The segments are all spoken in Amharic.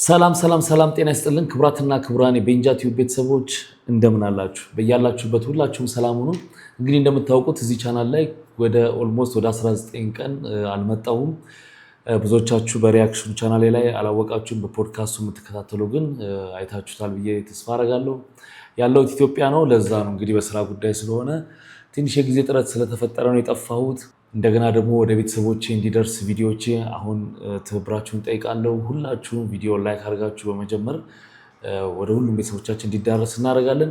ሰላም ጤና ይስጥልን ክቡራትና ክቡራን የቤንጃ ቲዩብ ቤተሰቦች እንደምን አላችሁ? በያላችሁበት ሁላችሁም ሰላም ሁኑ። እንግዲህ እንደምታውቁት እዚህ ቻናል ላይ ወደ 19 ቀን አልመጣሁም። ብዙዎቻችሁ በሪያክሽን ቻናሌ ላይ አላወቃችሁም፣ በፖድካስቱ የምትከታተሉ ግን አይታችሁታል ብዬ ተስፋ አደርጋለሁ። ያለሁት ኢትዮጵያ ነው። ለዛ ነው እንግዲህ በስራ ጉዳይ ስለሆነ ትንሽ የጊዜ ጥረት ስለተፈጠረ ነው የጠፋሁት። እንደገና ደግሞ ወደ ቤተሰቦቼ እንዲደርስ ቪዲዮቼ አሁን ትብብራችሁን ጠይቃለሁ። ሁላችሁም ቪዲዮ ላይክ አድርጋችሁ በመጀመር ወደ ሁሉም ቤተሰቦቻችን እንዲዳረስ እናደርጋለን።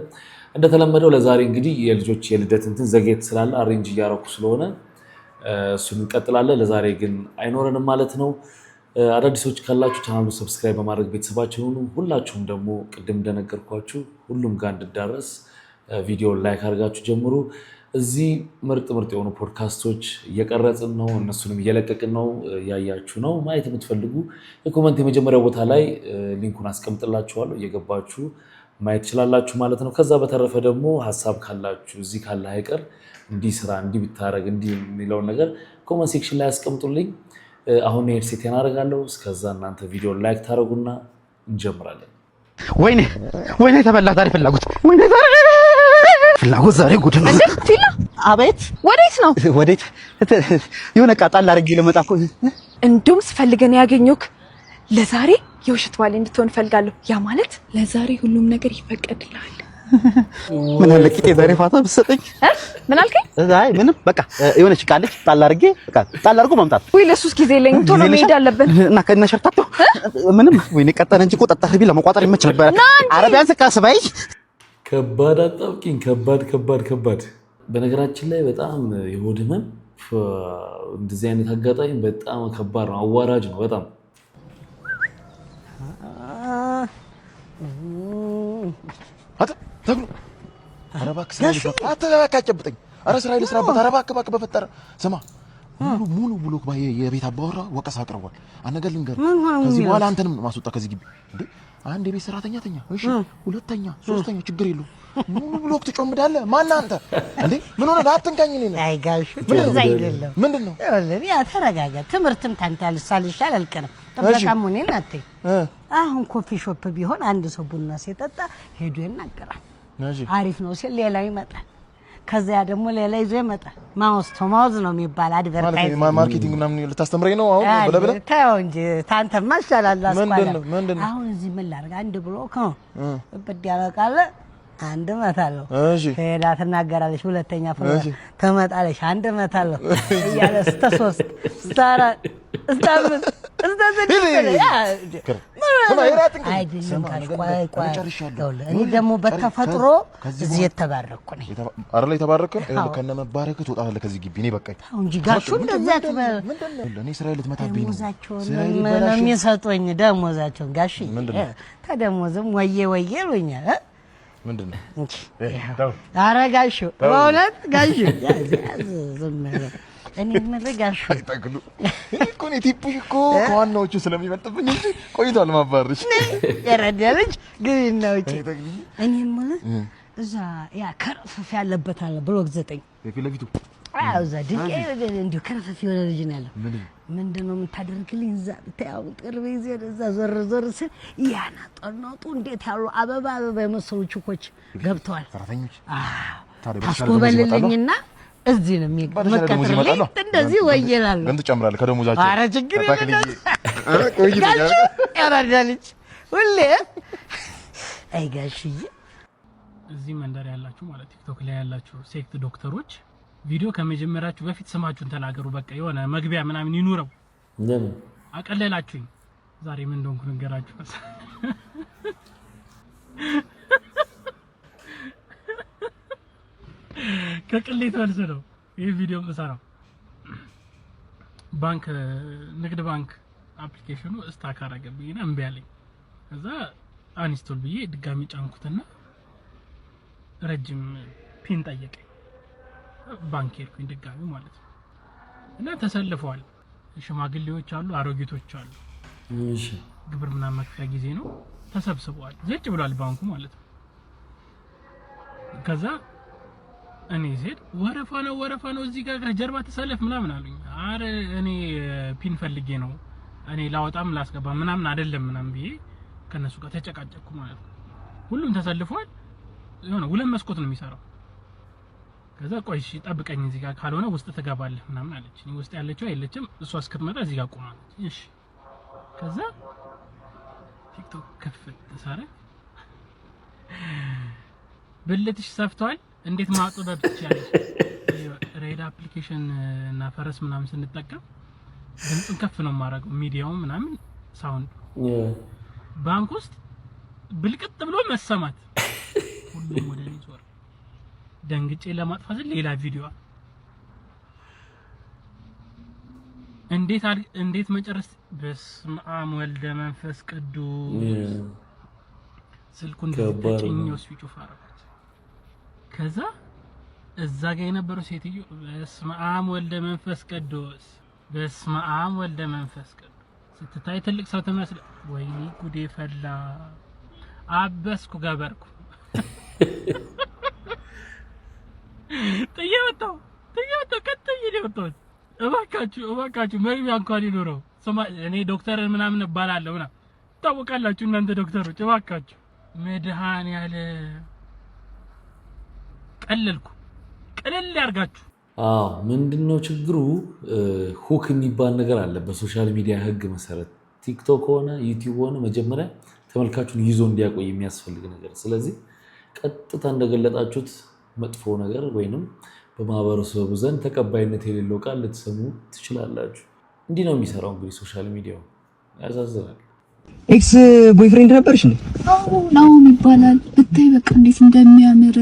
እንደተለመደው ለዛሬ እንግዲህ የልጆች የልደት እንትን ዘግየት ስላለ አሬንጅ እያደረኩ ስለሆነ እሱን እንቀጥላለን። ለዛሬ ግን አይኖረንም ማለት ነው። አዳዲሶች ካላችሁ ቻናሉን ሰብስክራይብ በማድረግ ቤተሰባችን ሁኑ። ሁላችሁም ደግሞ ቅድም እንደነገርኳችሁ ሁሉም ጋር እንድዳረስ ቪዲዮ ላይክ አድርጋችሁ ጀምሩ። እዚህ ምርጥ የሆኑ ፖድካስቶች እየቀረጽን ነው፣ እነሱንም እየለቀቅን ነው። ያያችሁ ነው ማየት የምትፈልጉ የኮመንት የመጀመሪያው ቦታ ላይ ሊንኩን አስቀምጥላችኋለሁ፣ እየገባችሁ ማየት ትችላላችሁ ማለት ነው። ከዛ በተረፈ ደግሞ ሀሳብ ካላችሁ እዚህ ካለ አይቀር እንዲህ ስራ እንዲህ ብታረግ እንዲህ የሚለውን ነገር ኮመንት ሴክሽን ላይ አስቀምጡልኝ። አሁን ሄድሴት ያናደርጋለሁ። እስከዛ እናንተ ቪዲዮ ላይክ ታደርጉና እንጀምራለን። ወይኔ ተበላ ዛሬ ፍላጎት ዛሬ ጉድ ነው። ፊላ አቤት። ወዴት ነው? ወዴት የሆነ ቃጣል አድርጌ ለመጣ እኮ እንዱም ስፈልገን ያገኙክ። ለዛሬ የውሸት ባሌ እንድትሆን ፈልጋለሁ። ያ ማለት ለዛሬ ሁሉም ነገር ይፈቀድልሃል። ምን አለ ቂጤ ዛሬ ፋታ ብትሰጠኝ። ምን አልከኝ? አይ ምንም በቃ የሆነች ቃለች ጣል አድርጌ በቃ ጣል አድርጎ ማምጣት። ወይ ለሱስ ጊዜ የለኝ፣ ቶሎ መሄድ አለብን እና ከነ ሸርታቶ ምንም ወይኔ ቀጠነ እንጂ እኮ ጠጣህ ቢል ለመቋጠር ይመች ነበር። አረቢያን ስቃስባይ ከባድ አጣብቂኝ፣ ከባድ። በነገራችን ላይ በጣም የሆድ ህመም እንደዚህ አይነት አጋጣሚ በጣም ከባድ ነው፣ አዋራጅ ነው በጣም። ተግሉ አረባክ አታካጨብጠኝ። አረ ስራ ይልስራበት። አረባክ በፈጠረ ስማ፣ ሙሉ ብሎክ የቤት አባወራ ወቀሳ አቅርቧል። አነገር ልንገር፣ ከዚህ በኋላ አንተንም ማስወጣ ከዚህ ግቢ እንዴ። አንድ የቤት ሰራተኛ ተኛ፣ እሺ፣ ሁለተኛ፣ ሶስተኛ ችግር የለው። ሙሉ ብሎክ ትጮምዳለህ። ማን አንተ እንዴ? ምን ሆነ? አትንካኝ ነኝ። አይ ጋሽ እንደዛ አይደለም። ምንድነው? ያ ተረጋጋ። ትምህርትም ታንተ ልሳልሻል አልቀርም። ተበቃም ሆነን ናተይ አሁን ኮፊ ሾፕ ቢሆን አንድ ሰው ቡና ሲጠጣ ሄዶ ይናገራል። አሪፍ ነው ሲል ሌላው ይመጣል። ከዛ ደግሞ ሌላ ይዞ ይመጣል። ማውስ ቶማውዝ ነው የሚባል አድቨርታይዚንግ ማርኬቲንግ ምናምን ልታስተምረኝ ነው አሁን? በለበለ ታው እንጂ ታንተማ ይሻላል። ምንድነው? አሁን እዚህ ምን ላድርግ? አንድ ብሎክ ነው እብድ ያለቃለ አንድ መታለው። እሺ ሄዳ ትናገራለች። ሁለተኛ ፍሎር ተመጣለች። አንድ መታለው እያለ እስከ 3 እስከ 4 እስከ 5 እስከ 6 እኔ ደግሞ በተፈጥሮ እዚህ የተባረኩ ነኝ። አይደል? የተባረከ ከነ መባረክ ትወጣለህ ከዚህ ግቢ። እኔ በቃኝ እንጂ ጋሹ እንደዛ ትበል። እኔ ስራ ልትመታብኝ ነው። ደሞዛቸውን የሚሰጡኝ ደሞዛቸውን ጋሽ ተደሞዝም ወዬ ይሉኛል። ምንድነው? ኧረ ጋሹ በእውነት ጋሹ ዝም ብለህ እኔ የምልህ ጋሹ አይጠቅሉ እኮ ነው። ቲፕሽ እኮ ከዋናዎቹ ስለሚበልጥብኝ እንጂ ቆይቷል ማባረርሽ። የረዳ ልጅ ግን ነው እቺ። እኔ የምልህ እዛ ያ ከረፈፍ ያለበት አለ ብሎክ 9 የፊት ለፊቱ እዛ ድንቄ እንዲሁ ከረፈፍ የሆነ ልጅ ነው ያለው። ምንድነው የምታደርግልኝ? እዛ ታው ቅርብ ጊዜ እዛ ዞር ስል ያና ጠናጡ እንዴት ያሉ አበባ የመሰሉ ችኮች ገብተዋል። ሰራተኞች ታስጎበልልኝና እዚህ ነው የሚመቀጥልኝ። እንደዚህ ወየላል ግን ትጨምራለህ ከደሞዛቸው። ኧረ ችግር የለም። ያራዳልች ሁሌ አይ ጋሽዬ፣ እዚህ መንደር ያላችሁ ማለት ቲክቶክ ላይ ያላችሁ ሴክት ዶክተሮች ቪዲዮ ከመጀመራችሁ በፊት ስማችሁን ተናገሩ። በቃ የሆነ መግቢያ ምናምን ይኑረው። ለምን አቀለላችሁኝ? ዛሬ ምን እንደሆንኩ ንገራችሁ። ከቅሌት መልስ ነው ይህ ቪዲዮ የምሰራው። ባንክ ንግድ ባንክ አፕሊኬሽኑ ስታክ አደረገብኝና እምቢ አለኝ። ከዛ አንስቶል ብዬ ድጋሚ ጫንኩትና ረጅም ፒን ጠየቀኝ። ባንክ ሄድኩኝ ድጋሚ ማለት ነው። እና ተሰልፈዋል። ሽማግሌዎች አሉ፣ አሮጊቶች አሉ። እሺ ግብር ምናምን መክፈያ ጊዜ ነው። ተሰብስበዋል። ዘጭ ብሏል ባንኩ ማለት ነው። ከዛ እኔ ስሄድ ወረፋ ነው እዚህ ጋር ከጀርባ ተሰለፍ ምናምን አሉኝ። አረ እኔ ፒን ፈልጌ ነው እኔ ላወጣም ላስገባ ምናምን አይደለም ምናምን ብዬ ከነሱ ጋር ተጨቃጨቅኩ ማለት ነው። ሁሉም ተሰልፏል። የሆነ ሁለት መስኮት ነው የሚሰራው። ከዛ ቆይ እሺ ጠብቀኝ እዚህ ጋር ካልሆነ ውስጥ ትገባለህ ምናምን አለች። ውስጥ ያለችው አይለችም። እሷ እስክትመጣ እዚህ ጋር ቆማለች። እሺ ከዛ ቲክቶክ ከፍል ተሳረ ብልትሽ ሰፍቷል እንዴት ማጥበብ ትችያለሽ? ሬድ አፕሊኬሽን እና ፈረስ ምናምን ስንጠቀም ድምፁን ከፍ ነው ማረገው ሚዲያው ምናምን ሳውንድ ባንክ ውስጥ ብልቅጥ ብሎ መሰማት ሁሉም ወደ እኔ ዞር ደንግጬ ለማጥፋት ሌላ ቪዲዮ እንዴት መጨረስ በስመ አብ ወልደ መንፈስ ቅዱስ ስልኩን ደብተኛው ስዊች ኦፍ አረጋት። ከዛ እዛ ጋር የነበረው ሴትዮ በስመ አብ ወልደ መንፈስ ቅዱስ በስመ አብ ወልደ መንፈስ ቅዱስ ስትታይ ትልቅ ሰው ትመስል። ወይኔ ጉዴ ፈላ። አበስኩ ገበርኩ። ተየወጣው ከተየ ይወጣው። እባካችሁ መግቢያ እንኳን ይኖረው። እኔ ዶክተር ምናምን እባላለሁ ምናምን ታውቃላችሁ እናንተ ዶክተሮች እባካችሁ መድኃኒዓለ ቀለል ያርጋችሁ። ምንድነው ችግሩ? ሁክ የሚባል ነገር አለ በሶሻል ሚዲያ ህግ መሰረት። ቲክቶክ ሆነ ዩቲዩብ ሆነ መጀመሪያ ተመልካቹን ይዞ እንዲያቆይ የሚያስፈልግ ነገር። ስለዚህ ቀጥታ እንደገለጣችሁት መጥፎ ነገር ወይንም በማህበረሰቡ ዘንድ ተቀባይነት የሌለው ቃል ልትሰሙ ትችላላችሁ። እንዲህ ነው የሚሰራው እንግዲህ ሶሻል ሚዲያው። ያሳዝናል። ኤክስ ቦይፍሬንድ ነበርሽ እንዴ? ነው ይባላል። ብታይ በቃ እንዴት እንደሚያምር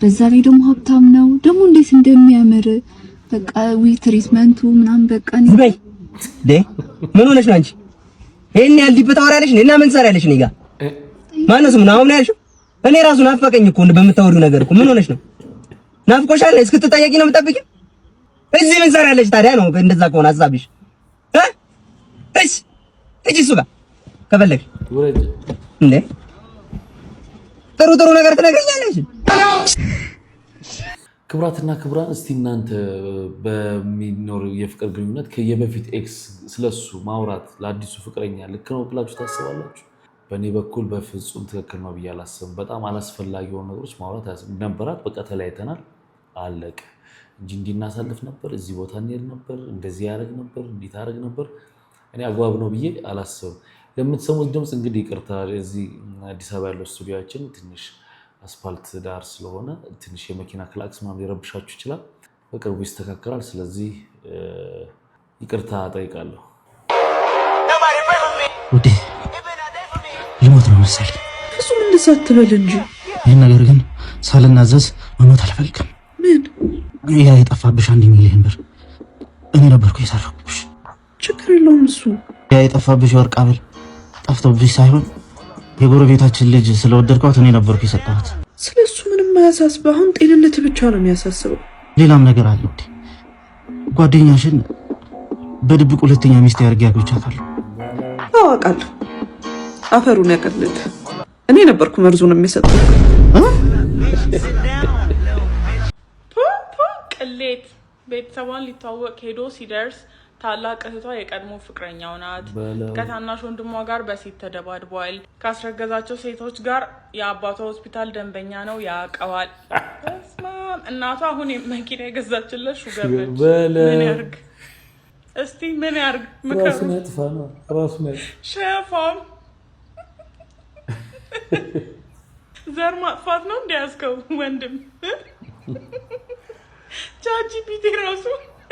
በዛ ላይ ደግሞ ሀብታም ነው ደግሞ እንዴት እንደሚያምር በቃ ትሪትመንቱ ምናምን በቃ ዝበይ ምን ሆነሽ ነው አንቺ? ይሄን ያህል ዲብ ታወሪያለሽ እና ምን ሰራያለሽ? እኔ ጋር ማነው ስሙ ነው ያልሽው? እኔ ራሱ ናፈቀኝ እኮ በምታወሪው ነገር እኮ። ምን ሆነሽ ነው? ናፍቆሻል? እስክትጠየቂ ነው የምጠብቂው? እዚህ ምን ሰራያለሽ ታዲያ? ነው እንደዛ ከሆነ ሐሳብሽ እሺ እሱ ጋር ከፈለግሽ እንዴ ጥሩ ነገር ትነግረኛለሽ። ክብራትና ክብራን፣ እስቲ እናንተ በሚኖር የፍቅር ግንኙነት ከየበፊት ኤክስ ስለሱ ማውራት ለአዲሱ ፍቅረኛ ልክ ነው ብላችሁ ታስባላችሁ? በእኔ በኩል በፍጹም ትክክል ነው ብዬ አላስብም። በጣም አላስፈላጊ የሆኑ ነገሮች ማውራት ነበራት። በቃ ተለያይተናል አለቀ እንጂ እንዲናሳልፍ ነበር፣ እዚህ ቦታ እንሄድ ነበር፣ እንደዚህ ያደርግ ነበር፣ እንዲህ ታደርግ ነበር፣ እኔ አግባብ ነው ብዬ አላስብም። ለምትሰሙት ድምፅ እንግዲህ ይቅርታ። እዚህ አዲስ አበባ ያለው ስቱዲዮአችን ትንሽ አስፋልት ዳር ስለሆነ ትንሽ የመኪና ክላክስ ምናምን ሊረብሻችሁ ይችላል። በቅርቡ ይስተካከላል። ስለዚህ ይቅርታ ጠይቃለሁ። ውዴ ልሞት ነው መሰለኝ። እሱም እንደዛ አትበል እንጂ። ይህን ነገር ግን ሳልናዘዝ መሞት አልፈልግም። ምን? ያ የጠፋብሽ 1 ሚሊዮን ብር እኔ ነበርኩ የሰረኩብሽ። ችግር የለውም እሱ። ያ የጠፋብሽ ወርቅ ሐብል ጠፍቶብሽ ሳይሆን የጎረቤታችን ልጅ ስለወደድኳት እኔ ነበርኩ የሰጠኋት። ስለሱ ምንም አያሳስብህ። አሁን ጤንነት ብቻ ነው የሚያሳስበው። ሌላም ነገር አለ ውዴ። ጓደኛሽን በድብቅ 2ኛ ሚስት አድርጌ አግብቻታለሁ። አውቃለሁ። አፈሩን ያቀልል። እኔ ነበርኩ መርዙን የሚሰጠው። ቅሌት። ቤተሰቧን ሊተዋወቅ ሄዶ ሲደርስ ታላቅ እህቷ የቀድሞ ፍቅረኛው ናት። ከታናሽ ወንድሟ ጋር በሴት ተደባድቧል። ካስረገዛቸው ሴቶች ጋር የአባቷ ሆስፒታል ደንበኛ ነው፣ ያውቀዋል። እናቷ አሁን መኪና የገዛችለት ሹገር ነች። ምን ያርግ እስቲ ምን ያርግ? ራሱን ያጥፋ ነው ራሱን ያጥፋ። ሸፋም ዘር ማጥፋት ነው እንዲያስከው ወንድም ቻጂፒቲ ራሱ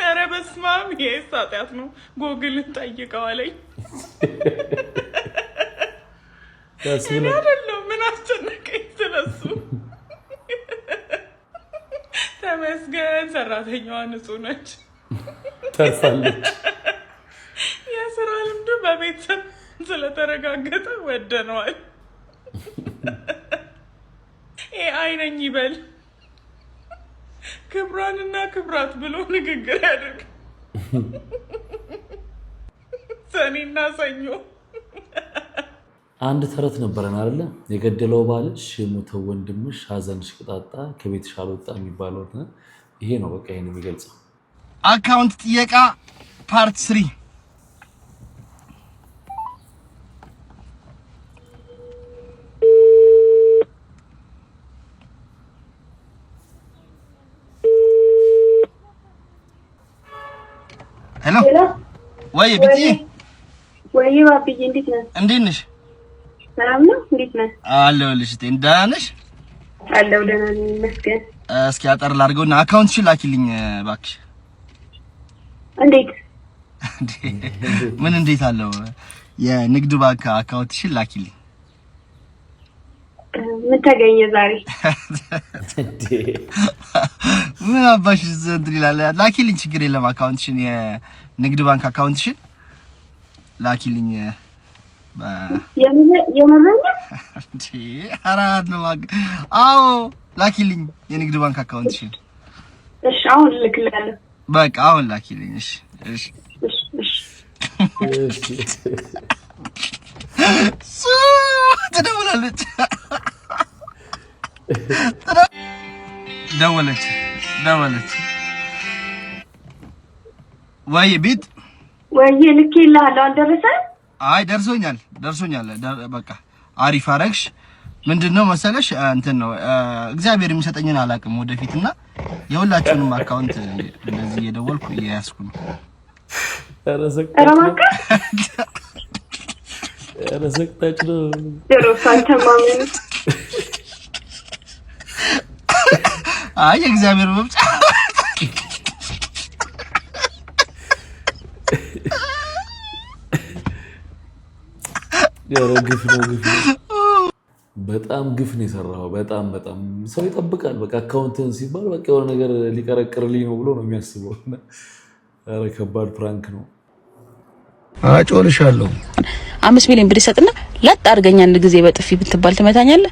ኧረ በስመ አብ ይሄስ ኃጢአት ነው። ጎግልን ጠይቀዋለኝ። እኔ አይደለሁም ምን አስጨነቀኝ ስለሱ። ተመስገን ሰራተኛዋ ንጹህ ነች፣ ተርፋለች። የስራ ልምዱ በቤተሰብ ስለተረጋገጠ ወደነዋል። ኤአይ ነኝ ይበል ክብሯንና ክብራት ብሎ ንግግር ያድርግ። ሰኔና ሰኞ አንድ ተረት ነበረን አይደለ? የገደለው ባልሽ የሞተው ወንድምሽ ሀዘንሽ ቅጣጣ ከቤትሽ አልወጣ የሚባለው ይሄ ነው። በቃ ይሄን የሚገልጸው አካውንት ጥየቃ ፓርት 3 ወይ ቢቲ ወይ ባብዬ እንዴት ነህ? እንዴት ነሽ? ሰላም ነው? እንዴት ነህ? አለሁልሽ። ደህና ነሽ? አለሁ ደህና ነኝ ይመስገን። እስኪ አጠር ላድርገውና አካውንትሽን ላኪልኝ እባክሽ። እንዴት? ምን እንዴት አለው? የንግድ ባንክ አካውንትሽን ላኪልኝ። ምን ተገኘ ዛሬ? ምን አባሽ ዘንድ ይላል? ላኪልኝ፣ ችግር የለም። አካውንትሽን የንግድ ባንክ አካውንትሽን ላኪልኝ። የመረኛ እንዴ አራት ነው ማግ አዎ ላኪልኝ የንግድ ባንክ አካውንትሽን። እሺ አሁን ልክልሃለሁ። በቃ አሁን ላኪልኝ። እሺ እሺ ትደውላለች ደወለች ወይ ቤት ወይ ልክልሃለሁ። አልደረሰም? አይ ደርሶኛል። በቃ አሪፍ አረግሽ። ምንድነው መሰለሽ እንትን ነው እግዚአብሔር የሚሰጠኝን አላውቅም ወደፊትና የሁላችሁንም አካውንት እንደዚህ እየደወልኩ እያያዝኩ ነው። ረሰቅታች ነው አይ እግዚአብሔር መብጫ ግፍ ነው። በጣም ግፍ ነው የሰራው። በጣም ሰው ይጠብቃል። በቃ አካውንትን ሲባል በቃ የሆነ ነገር ሊቀረቅርልኝ ነው ብሎ ነው የሚያስበው። ኧረ ከባድ ፕራንክ ነው። አጮልሻለሁ 5 ሚሊዮን ብር ይሰጥና ለጥ አድርገኛ አንድ ጊዜ በጥፊ ብትባል ትመታኛለህ?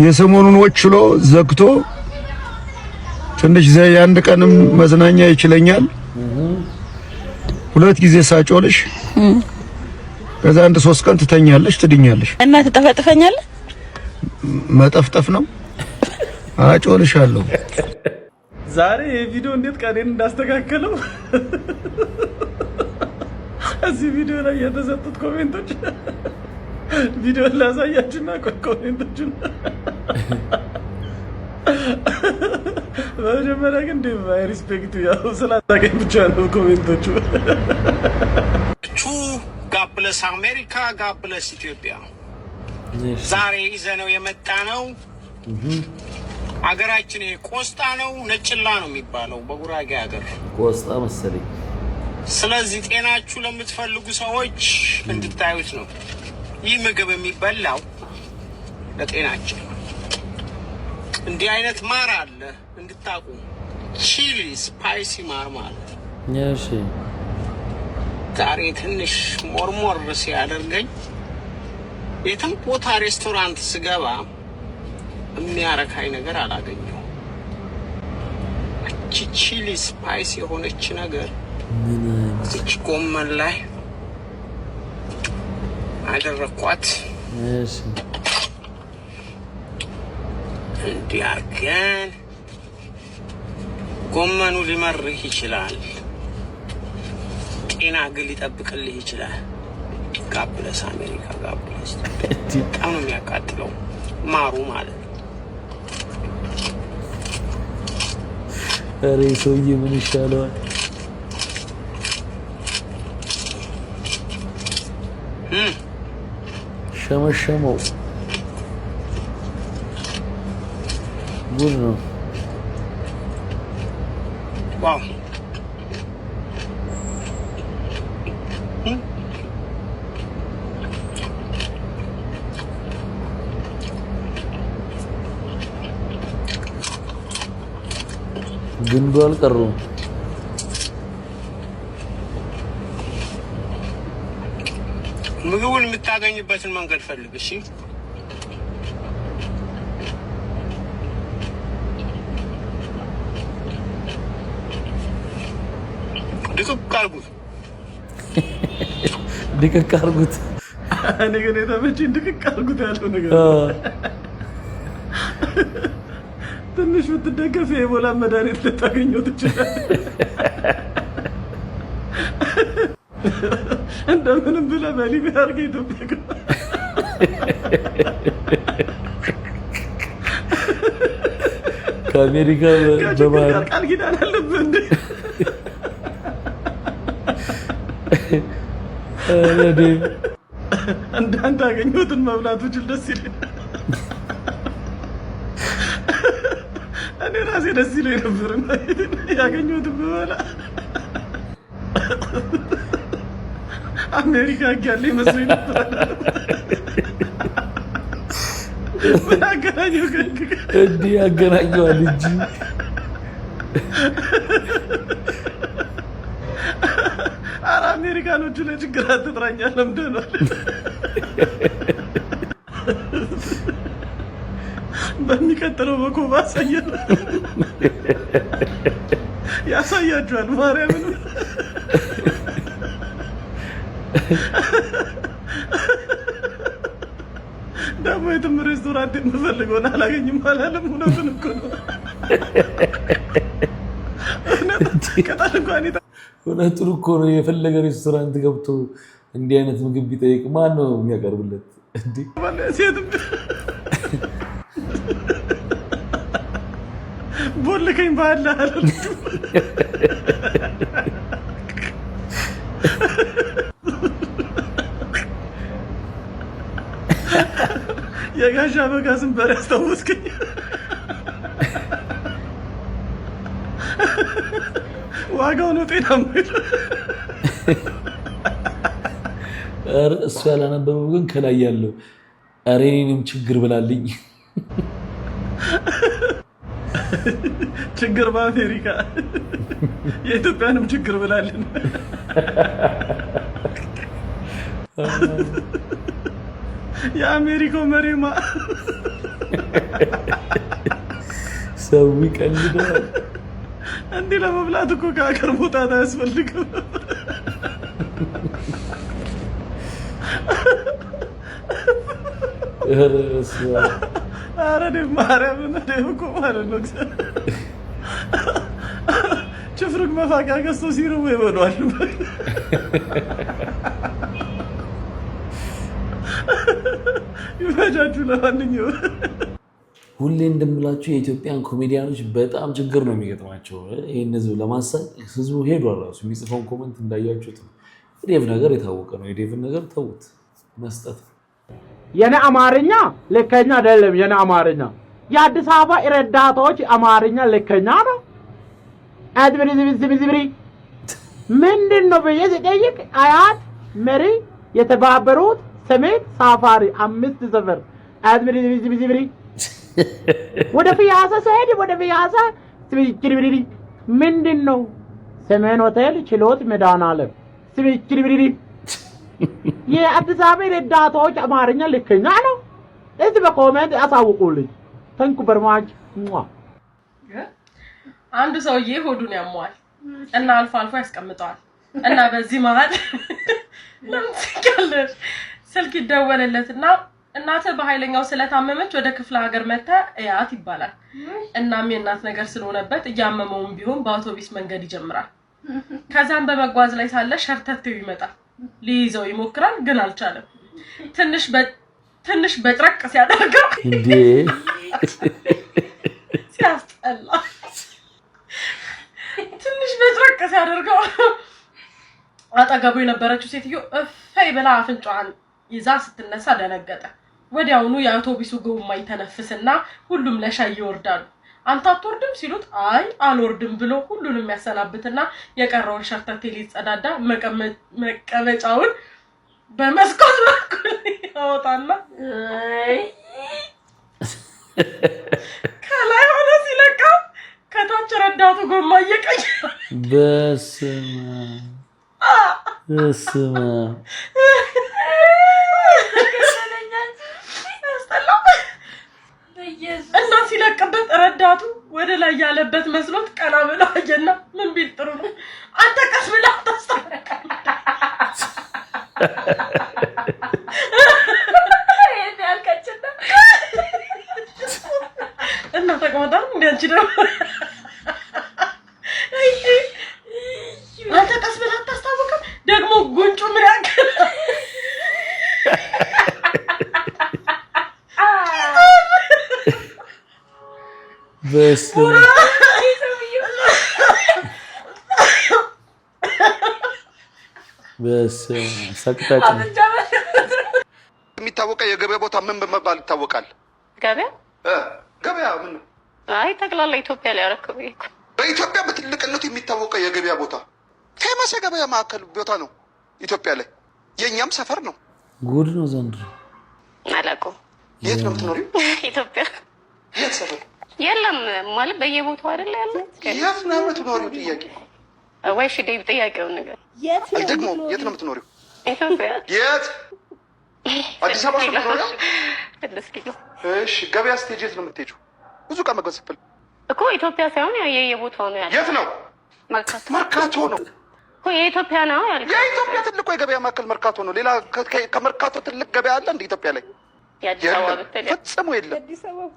የሰሞኑን ወችሎ ዘግቶ ትንሽ ዘይ አንድ ቀንም መዝናኛ ይችለኛል። 2 ጊዜ ሳጮልሽ ከዛ 1-3 ቀን ትተኛለሽ፣ ትድኛለሽ። እና ትጠፈጥፈኛለህ? መጠፍጠፍ ነው። አጮልሻለሁ። ዛሬ የቪዲዮ እንዴት ቀኔን እንዳስተካከለው እዚህ ቪዲዮ ላይ የተሰጡት ኮሜንቶች ቪዲዮ ላሳያችሁና ኮሜንቶቹን በመጀመሪያ ግን ዲቫይ ሪስፔክት ያው ስላታገኝ ብቻ ነው ኮሜንቶቹ። ጋብለስ አሜሪካ ጋብለስ ኢትዮጵያ ዛሬ ይዘነው የመጣ ነው። አገራችን ቆስጣ ነው፣ ነጭላ ነው የሚባለው በጉራጌ ሀገር ቆስጣ መሰለኝ። ስለዚህ ጤናችሁ ለምትፈልጉ ሰዎች እንድታዩት ነው። ይህ ምግብ የሚበላው ለጤናችን። እንዲህ አይነት ማር አለ እንድታቁ፣ ቺሊ ስፓይሲ ማር ማለት ነው። እሺ ዛሬ ትንሽ ሞርሞር ሲያደርገኝ የትም ቦታ ሬስቶራንት ስገባ የሚያረካኝ ነገር አላገኘው። እቺ ቺሊ ስፓይስ የሆነች ነገር እቺ ጎመን ላይ አደረኳት። እሺ እንዲያርገን ጎመኑ ሊመርህ ይችላል፣ ጤና ግን ሊጠብቅልህ ይችላል። ጋብለስ አሜሪካ ጋብለስ በጣም ነው የሚያቃጥለው ማሩ ማለት ነው። ኧረ ሰውዬ ምን ይሻለዋል? ሸመሸመው ጉድ ነው። ዋው ግንዱ አልቀረውም። ምግቡን የምታገኝበትን መንገድ ፈልግ። እሺ ድቅቅ አድርጉት፣ ድቅቅ አድርጉት። እኔ ግን የተመቸኝ ድቅቅ አድርጉት ያለው ነገር ትንሽ ብትደገፍ የኢቦላ መድኃኒት ልታገኘው ትችላለህ። እንደምንም ብለህ በሊቢያ አድርገህ ኢትዮጵያ ግባ። ከአሜሪካ በባህር ቃል ኪዳን አለብህ እንዴ? አንዳንድ አገኘሁትን መብላቱ ጅል ደስ ይለኛል። እኔ ራሴ ደስ ይለኝ ነበር ያገኘሁትን ብበላ። አሜሪካ ያለ ይመስለኝ ነበር። ምን አገናኘው? እንዲህ ያገናኘዋል እንጂ ኧረ አሜሪካኖቹ ለችግር አትጥራኛ ለምደናል። በሚቀጥለው በኮባ ያሳያችኋል ማርያምን። ደግሞ የትም ሬስቶራንት የምፈልገውን አላገኝም አላለም። እውነቱን እኮ ነው። እውነቱን እኮ ነው። የፈለገ ሬስቶራንት ገብቶ እንዲህ አይነት ምግብ ቢጠይቅ ማን ነው የሚያቀርብለት? ሴትም ቦልከኝ ባለ የጋሻ በጋዝን በር ያስታወስከኝ። ዋጋው ነው ጤናማ። ኧረ እሱ ያላነበበው ግን ከላይ ያለው ኧረ እኔንም ችግር ብላልኝ። ችግር በአሜሪካ የኢትዮጵያንም ችግር ብላልን። የአሜሪካው መሪማ ሰው ይቀልዳል። እንዲህ ለመብላት እኮ ከሀገር መውጣት አያስፈልግም። ኧረ ደም ማርያምን ደም እኮ ማለት ነው። ችፍርግ መፋቂያ ገዝቶ ሲርቡ ይበሏል። ይፈጃችሁ። ለማንኛውም ሁሌ እንደምላችሁ የኢትዮጵያን ኮሜዲያኖች በጣም ችግር ነው የሚገጥማቸው። ይህን ህዝብ ለማሳቅ ህዝቡ ሄዷል። ራሱ የሚጽፈውን ኮመንት እንዳያችሁት ነው። የዴቭ ነገር የታወቀ ነው። የዴቭን ነገር ተውት፣ መስጠት የኔ አማርኛ ልከኛ አይደለም። የኔ አማርኛ የአዲስ አበባ ረዳቶች አማርኛ ልከኛ ነው። ዝብሪ ምንድን ነው ብዬ ስጠይቅ አያት መሪ የተባበሩት ሰሜን ሳፋሪ 5 ሰፈር ዝብሪ ወደ ፒያሳ ሰሄድ ወደ ፒያሳ ዝብሪ ምንድን ነው ሰሜን ሆቴል ችሎት መድኃኒዓለም ዝብሪ የአዲስ አበባ ረዳቶች አማርኛ ልከኛ ነው። እስቲ በኮሜንት አሳውቁልኝ። ተንኩ በርማች አንዱ ሰውዬ ሆዱን ያሟል እና አልፎ አልፎ ያስቀምጠዋል እና በዚህ መሃል ለምትቀልሽ ስልክ ይደወልለትና እናትህ በኃይለኛው ስለታመመች ወደ ክፍለ ሀገር መጣ እያት ይባላል። እናም የእናት ነገር ስለሆነበት እያመመውም ቢሆን በአውቶቢስ መንገድ ይጀምራል። ከዛም በመጓዝ ላይ ሳለ ሸርተቴው ይመጣል። ሊይዘው ይሞክራል ግን አልቻለም። ትንሽ በጥረቅ ሲያደርገው እንዴ ሲያስጠላ ትንሽ በጥረቅ ሲያደርገው አጠገቡ የነበረችው ሴትዮ እፈይ ብላ አፍንጫዋን ይዛ ስትነሳ ደነገጠ። ወዲያውኑ የአውቶቢሱ ጎማ ይተነፍስና ሁሉም ለሻይ ይወርዳሉ። አንተ አትወርድም ሲሉት አይ አልወርድም ብሎ ሁሉንም ያሰናብትና የቀረውን ሸርተቴ ሊጸዳዳ መቀመጫውን በመስኮት በኩል ያወጣና ከላይ ሆነ ሲለቃ ከታች ረዳቱ ጎማ እየቀየረ በስመ እና ሲለቅበት ረዳቱ ወደ ላይ ያለበት መስሎት ቀና ብሎ አየና ምን ቢል ጥሩ ነው አንተ ቀስ ብለህ ታስተካክል እና ተቀመጣን እንዴ አንቺ አንተ ቀስ ብለህ ታስተካክል ደግሞ ጉንጩ ምን ያክል ሰቅጣጭ የሚታወቀው የገበያ ቦታ ምን በመባል ይታወቃል? ገበያ ምን ነው? አይ ጠቅላላ ኢትዮጵያ ላይ አረከው ይሄ በኢትዮጵያ በትልቅነቱ የሚታወቀው የገበያ ቦታ ፌመስ የገበያ ማዕከል ቦታ ነው ኢትዮጵያ ላይ። የኛም ሰፈር ነው። ጉድ ነው ዘንድሮ። አላውቀውም። የት ነው የምትኖሪው? ኢትዮጵያ። የት ሰፈር? የለም ማለት በየቦታው አይደለ ያለው። የት ነው የምትኖሪው? ጥያቄ ወይ ፍዴ ጥያቄው ነገር ደግሞ የት ነው የምትኖሪው? ኢትዮጵያ። የት? አዲስ አበባ ነው የምትኖሪው? እሺ ገበያ ስትሄጂ የት ነው የምትሄጂው? ብዙ ቀን መገዝፈል እኮ ኢትዮጵያ ሳይሆን የየቦታው ነው ያለው። የት ነው? መርካቶ ነው እኮ የኢትዮጵያ ነው ያልከው። የኢትዮጵያ ትልቁ የገበያ ማዕከል መርካቶ ነው። ሌላ ከመርካቶ ትልቅ ገበያ አለ እንደ ኢትዮጵያ ላይ? የአዲስ አበባ ብትል ፈጽሞ የለም።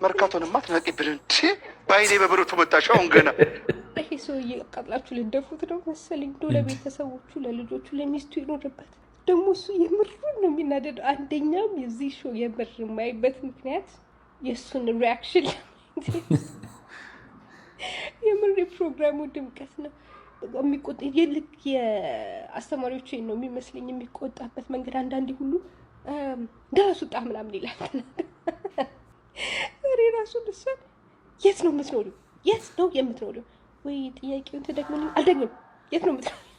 መርካቶንማ አትናቂብን እንዴ? በአይኔ በብረቱ መጣሽ አሁን ገና። ይሄ ሰውዬ ቀጥላችሁ ልደፉት ነው መሰለኝ። ለቤተሰቦቹ፣ ለልጆቹ፣ ለሚስቱ ይኖርበት። ደግሞ እሱ የምሩን ነው የሚናደደው። አንደኛም የዚህ ሾው የምር የማይበት ምክንያት የእሱን ሪያክሽን የምር የፕሮግራሙ ድምቀት ነው። የሚቆጣ የልክ የአስተማሪዎች ነው የሚመስለኝ የሚቆጣበት መንገድ አንዳንዴ ሁሉ ዳሱ ጣ ምናምን ይላል። እኔ ራሱ ልሰን የት ነው የምትኖሪው? የት ነው የምትኖሪው? ወይ ጥያቄውን ተደግመልኝ አልደግም። የት ነው የምትኖሪው?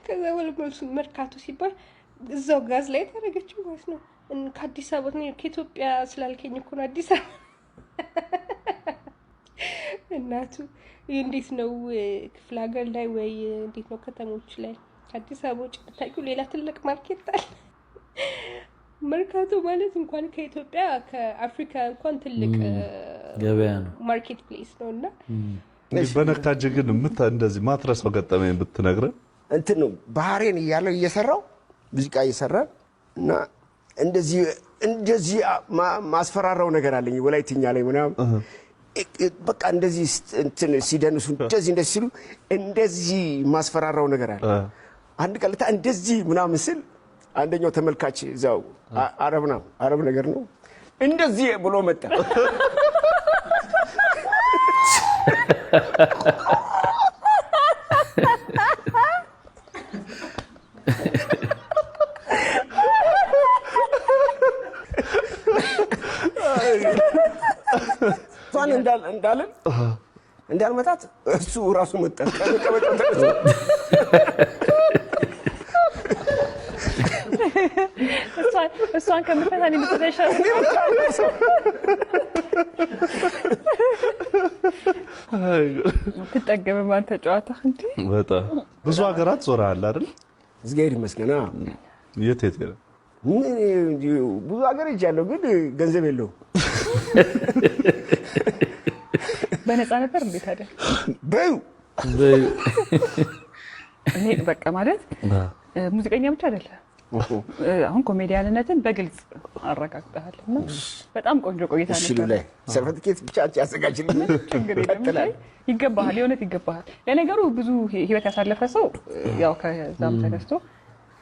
ከዛ በኋላ መልሱ መርካቶ ሲባል እዛው ጋዝ ላይ ታደረገችው ማለት ነው። ከአዲስ አበባ ነው ከኢትዮጵያ ስላልከኝ እኮ ነው አዲስ አበባ። እናቱ እንዴት ነው ክፍለ ሀገር ላይ ወይ እንዴት ነው ከተሞች ላይ ከአዲስ አበባ ውጭ ብታውቂው ሌላ ትልቅ ማርኬት አለ። መርካቶ ማለት እንኳን ከኢትዮጵያ ከአፍሪካ እንኳን ትልቅ ገበያ ነው፣ ማርኬት ፕሌስ ነው። እና በነካጅ ግን እንደዚህ ማትረሳው ገጠመኝ ብትነግረን እንትን ነው። ባህሬን እያለው እየሰራው ሙዚቃ እየሰራ እና እንደዚህ ማስፈራራው ነገር አለኝ ወላይትኛ ላይ ምናምን በቃ እንደዚህ እንትን ሲደንሱ እንደዚህ ሲሉ እንደዚህ ማስፈራራው ነገር አለ። አንድ ቀልታ እንደዚህ ምናምን ስል አንደኛው ተመልካች እዛው አረብ ነገር ነው እንደዚህ ብሎ መጣ። ቷን እንዳልመታት እሱ ራሱ መጣ። እሷን ከምፈታ እኔ ብትተሻል ትጠገበ ማን ተጫዋታ እንዴ? በጣም ብዙ ሀገራት ዞረሃል አይደል? እግዚአብሔር ይመስገን። የት ሄደ? ብዙ ሀገር ሄጃለሁ፣ ግን ገንዘብ የለውም። በነፃ ነበር እንዴት አይደል? በዩ እኔ በቃ ማለት ሙዚቀኛ ብቻ አይደለም፣ አሁን ኮሜዲያንነትን በግልጽ አረጋግጠሃል እና በጣም ቆንጆ ቆይታ ነበር። እሺ ላይ ሰርቲፊኬት ብቻ ያዘጋጅልኝ። ይገባሃል፣ የእውነት ይገባሃል። ለነገሩ ብዙ ህይወት ያሳለፈ ሰው ያው ከዛም ተነስቶ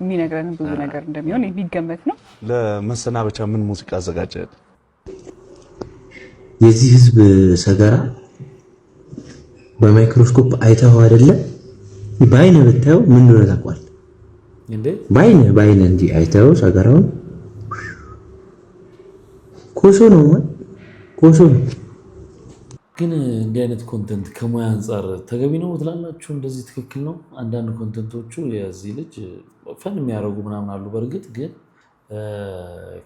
የሚነግረን ብዙ ነገር እንደሚሆን የሚገመት ነው። ለመሰናበቻ ምን ሙዚቃ አዘጋጀህ? የዚህ ህዝብ ሰገራ በማይክሮስኮፕ አይተኸው አይደለ? በአይነ ብታየው ምን እንደሆነ ታውቃለህ እንዴ? በአይነ እንዲህ አይተኸው ሰገራውን ኮሶ ነው ማለት ኮሶ ነው። ግን እንዲህ አይነት ኮንተንት ከሙያ አንፃር ተገቢ ነው ትላላችሁ? እንደዚህ ትክክል ነው? አንዳንድ ኮንተንቶቹ የዚህ ልጅ ፈን የሚያደርጉ ምናምን አሉ። በእርግጥ ግን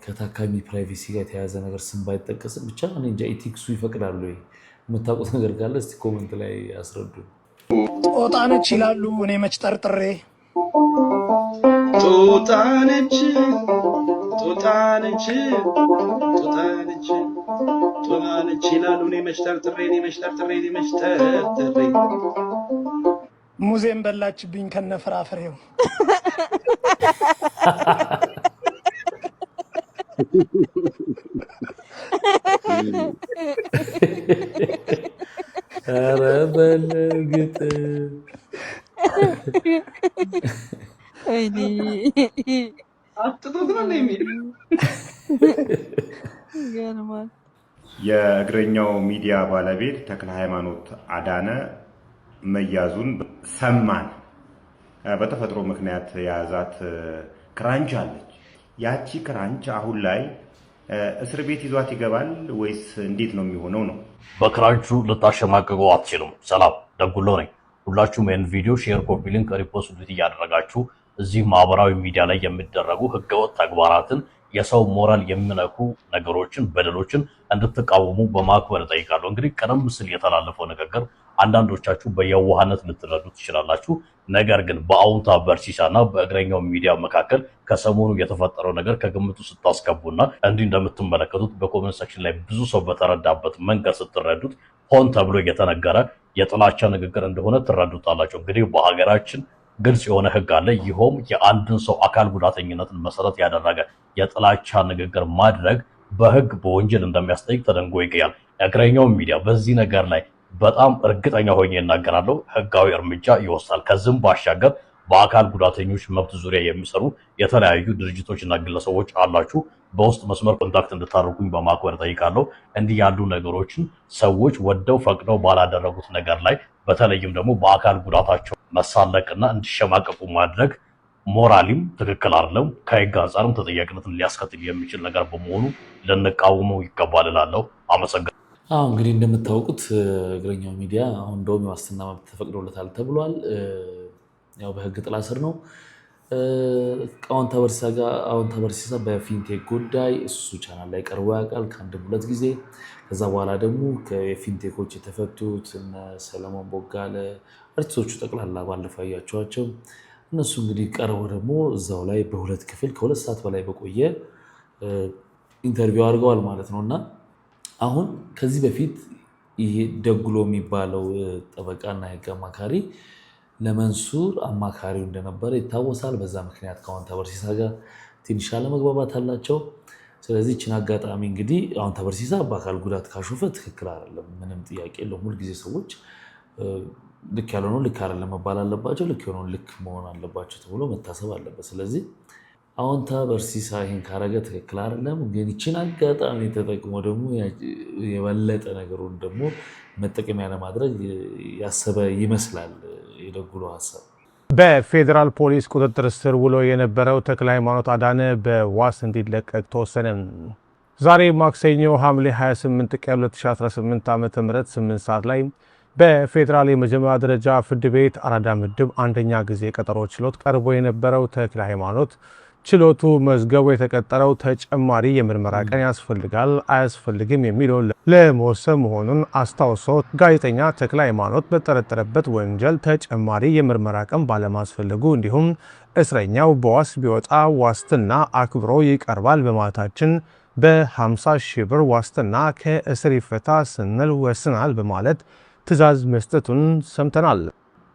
ከታካሚ ፕራይቬሲ ጋር የተያያዘ ነገር ስም ባይጠቀስም ብቻ እኔ እንጃ ኢቲክሱ ይፈቅዳሉ ወይ? የምታውቁት ነገር ካለ እስቲ ኮሜንት ላይ አስረዱ። ጦጣነች ይላሉ፣ እኔ መች ጠርጥሬ ጦጣነች ጦጣነች ጦጣነች ጦጣነች ይላሉ፣ እኔ መች ጠርጥሬ ሙዜም በላችብኝ ከነፍራፍሬው። ኧረ በልግጥ አጥቶት ነው የሚል ይገርማል። የእግረኛው ሚዲያ ባለቤት ተክለ ሃይማኖት አዳነ መያዙን ሰማን። በተፈጥሮ ምክንያት የያዛት ክራንች አለች። ያቺ ክራንች አሁን ላይ እስር ቤት ይዟት ይገባል ወይስ እንዴት ነው የሚሆነው ነው? በክራንቹ ልታሸማቅቀው አትችሉም። ሰላም ደጉሎ ነኝ። ሁላችሁም ይህን ቪዲዮ ሼር፣ ኮፒ ሊንክ፣ ሪፖስት እያደረጋችሁ እዚህ ማህበራዊ ሚዲያ ላይ የሚደረጉ ህገወጥ ተግባራትን የሰው ሞራል የሚነኩ ነገሮችን በደሎችን እንድትቃወሙ በማክበር እጠይቃለሁ። እንግዲህ ቀደም ሲል የተላለፈው ንግግር አንዳንዶቻችሁ በየዋህነት ልትረዱ ትችላላችሁ። ነገር ግን በአውንታ በርሲሳና በእግረኛው ሚዲያ መካከል ከሰሞኑ የተፈጠረው ነገር ከግምቱ ስታስገቡና እንዲህ እንደምትመለከቱት በኮሜንት ሴክሽን ላይ ብዙ ሰው በተረዳበት መንገድ ስትረዱት ሆን ተብሎ የተነገረ የጥላቻ ንግግር እንደሆነ ትረዱታላችሁ። እንግዲህ በሀገራችን ግልጽ የሆነ ህግ አለ። ይኸውም የአንድን ሰው አካል ጉዳተኝነትን መሰረት ያደረገ የጥላቻ ንግግር ማድረግ በህግ በወንጀል እንደሚያስጠይቅ ተደንጎ ይገኛል። እግረኛው ሚዲያ በዚህ ነገር ላይ በጣም እርግጠኛ ሆኜ እናገራለሁ፣ ህጋዊ እርምጃ ይወስዳል። ከዚህም ባሻገር በአካል ጉዳተኞች መብት ዙሪያ የሚሰሩ የተለያዩ ድርጅቶችና ግለሰቦች አላችሁ። በውስጥ መስመር ኮንታክት እንድታደርጉኝ በማክበር ጠይቃለሁ። እንዲህ ያሉ ነገሮችን ሰዎች ወደው ፈቅደው ባላደረጉት ነገር ላይ በተለይም ደግሞ በአካል ጉዳታቸው መሳለቅና እንዲሸማቀቁ ማድረግ ሞራሊም ትክክል አይደለም። ከህግ አንጻርም ተጠያቂነትን ሊያስከትል የሚችል ነገር በመሆኑ ልንቃወመው ይገባል እላለሁ። አመሰግናለሁ። እንግዲህ እንደምታውቁት እግረኛው ሚዲያ አሁን እንደውም የዋስትና መብት ተፈቅዶለታል ተብሏል። ያው በህግ ጥላ ስር ነው። አዎንታ በርሲሳ በፊንቴክ ጉዳይ እሱ ቻናል ላይ ቀርቦ ያውቃል ከአንድም ሁለት ጊዜ። ከዛ በኋላ ደግሞ ከፊንቴኮች የተፈቱት እነ ሰለሞን ቦጋለ አርቲስቶቹ ጠቅላላ ባለፈው ያያቸዋቸው እነሱ እንግዲህ ቀርበው ደግሞ እዛው ላይ በሁለት ክፍል ከ2 ሰዓት በላይ በቆየ ኢንተርቪው አድርገዋል ማለት ነው። እና አሁን ከዚህ በፊት ይሄ ደጉሎ የሚባለው ጠበቃና የህግ አማካሪ ለመንሱር አማካሪው እንደነበረ ይታወሳል። በዛ ምክንያት ከአዎንታ በርሲሳ ጋር ትንሽ አለመግባባት አላቸው። ስለዚህ ይህችን አጋጣሚ እንግዲህ አዎንታ በርሲሳ በአካል ጉዳት ካሾፈ ትክክል አይደለም፣ ምንም ጥያቄ የለውም። ሁልጊዜ ሰዎች ልክ ያልሆነው ልክ አይደለም መባል አለባቸው፣ ልክ የሆነው ልክ መሆን አለባቸው ተብሎ መታሰብ አለበት። ስለዚህ አዎንታ በርሲሳ ይህን ካረገ ትክክል አይደለም። ግን ይህችን አጋጣሚ ተጠቅሞ ደግሞ የበለጠ ነገሩን ደግሞ መጠቀሚያ ለማድረግ ያሰበ ይመስላል የደጉሎ ሀሳብ። በፌዴራል ፖሊስ ቁጥጥር ስር ውሎ የነበረው ተክለ ሃይማኖት አዳነ በዋስ እንዲለቀቅ ተወሰነ። ዛሬ ማክሰኞ ሐምሌ 28 ቀን 2018 ዓ.ም 8 ሰዓት ላይ በፌዴራል የመጀመሪያ ደረጃ ፍርድ ቤት አራዳ ምድብ አንደኛ ጊዜ ቀጠሮ ችሎት ቀርቦ የነበረው ተክለ ሃይማኖት ችሎቱ መዝገቡ የተቀጠረው ተጨማሪ የምርመራ ቀን ያስፈልጋል አያስፈልግም የሚለው ለመወሰን መሆኑን አስታውሶ ጋዜጠኛ ተክለ ሃይማኖት በተጠረጠረበት ወንጀል ተጨማሪ የምርመራ ቀን ባለማስፈለጉ እንዲሁም እስረኛው በዋስ ቢወጣ ዋስትና አክብሮ ይቀርባል በማለታችን በ50 ሺህ ብር ዋስትና ከእስር ይፈታ ስንል ወስናል በማለት ትዕዛዝ መስጠቱን ሰምተናል።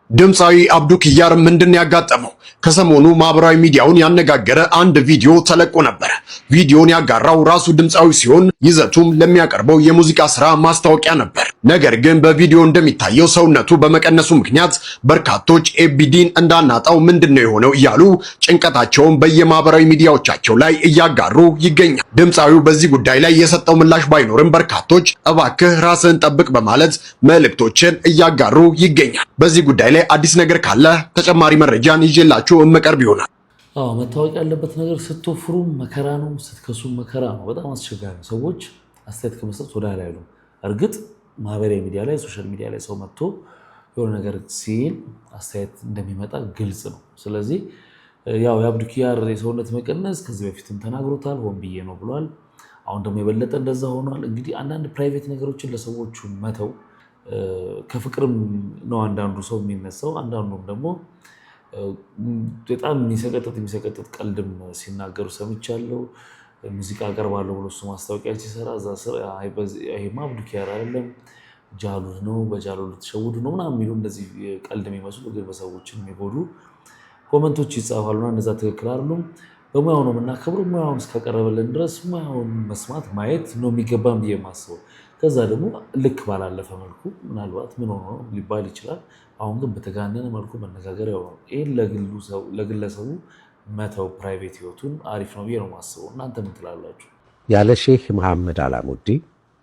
ድምፃዊ አብዱ ኪያር ምንድን ያጋጠመው? ከሰሞኑ ማህበራዊ ሚዲያውን ያነጋገረ አንድ ቪዲዮ ተለቆ ነበር። ቪዲዮን ያጋራው ራሱ ድምፃዊ ሲሆን ይዘቱም ለሚያቀርበው የሙዚቃ ስራ ማስታወቂያ ነበር። ነገር ግን በቪዲዮ እንደሚታየው ሰውነቱ በመቀነሱ ምክንያት በርካቶች ኤቢዲን እንዳናጣው ምንድነው የሆነው እያሉ ጭንቀታቸውን በየማህበራዊ ሚዲያዎቻቸው ላይ እያጋሩ ይገኛል። ድምፃዊው በዚህ ጉዳይ ላይ የሰጠው ምላሽ ባይኖርም በርካቶች እባክህ ራስህን ጠብቅ በማለት መልእክቶችን እያጋሩ ይገኛል። በዚህ ጉዳይ ላይ አዲስ ነገር ካለ ተጨማሪ መረጃን ይዤላችሁ እመቀርብ ይሆናል። መታወቅ ያለበት ነገር ስትወፍሩ መከራ ነው፣ ስትከሱ መከራ ነው። በጣም አስቸጋሪ ነው። ሰዎች አስተያየት ከመስጠት ወደ ኋላ አይሉም። እርግጥ ማህበራዊ ሚዲያ ላይ ሶሻል ሚዲያ ላይ ሰው መጥቶ የሆነ ነገር ሲል አስተያየት እንደሚመጣ ግልጽ ነው። ስለዚህ ያው የአብዱ ኪያር የሰውነት መቀነስ ከዚህ በፊትም ተናግሮታል፣ ሆን ብዬ ነው ብሏል። አሁን ደግሞ የበለጠ እንደዛ ሆኗል። እንግዲህ አንዳንድ ፕራይቬት ነገሮችን ለሰዎቹ መተው ከፍቅርም ነው አንዳንዱ ሰው የሚነሳው። አንዳንዱም ደግሞ በጣም የሚሰቀጥጥ ቀልድም ሲናገሩ ሰምቻለሁ። ሙዚቃ አቀርባለሁ ብሎ እሱ ማስታወቂያ ሲሰራ እዛ ስር ይሄማ አብዱ ኪያር አይደለም ጃሉድ ነው፣ በጃሉድ ልትሸውዱ ነው ምናምን የሚሉ እንደዚህ ቀልድ የሚመስሉ ግን በሰዎችን የሚጎዱ ኮመንቶች ይጻፋሉና እነዛ ትክክል አይደሉም። በሙያው ነው የምናከብረው። ሙያውን እስካቀረበልን ድረስ ሙያውን መስማት ማየት ነው የሚገባም ብዬ የማስበው። ከዛ ደግሞ ልክ ባላለፈ መልኩ ምናልባት ምን ሆኖ ሊባል ይችላል። አሁን ግን በተጋነነ መልኩ መነጋገር ያው ነው። ይህን ለግለሰቡ መተው ፕራይቬት ህይወቱን አሪፍ ነው ብዬ ነው የማስበው። እናንተ ምን ትላላችሁ? ያለ ሼህ መሐመድ አላሙዲ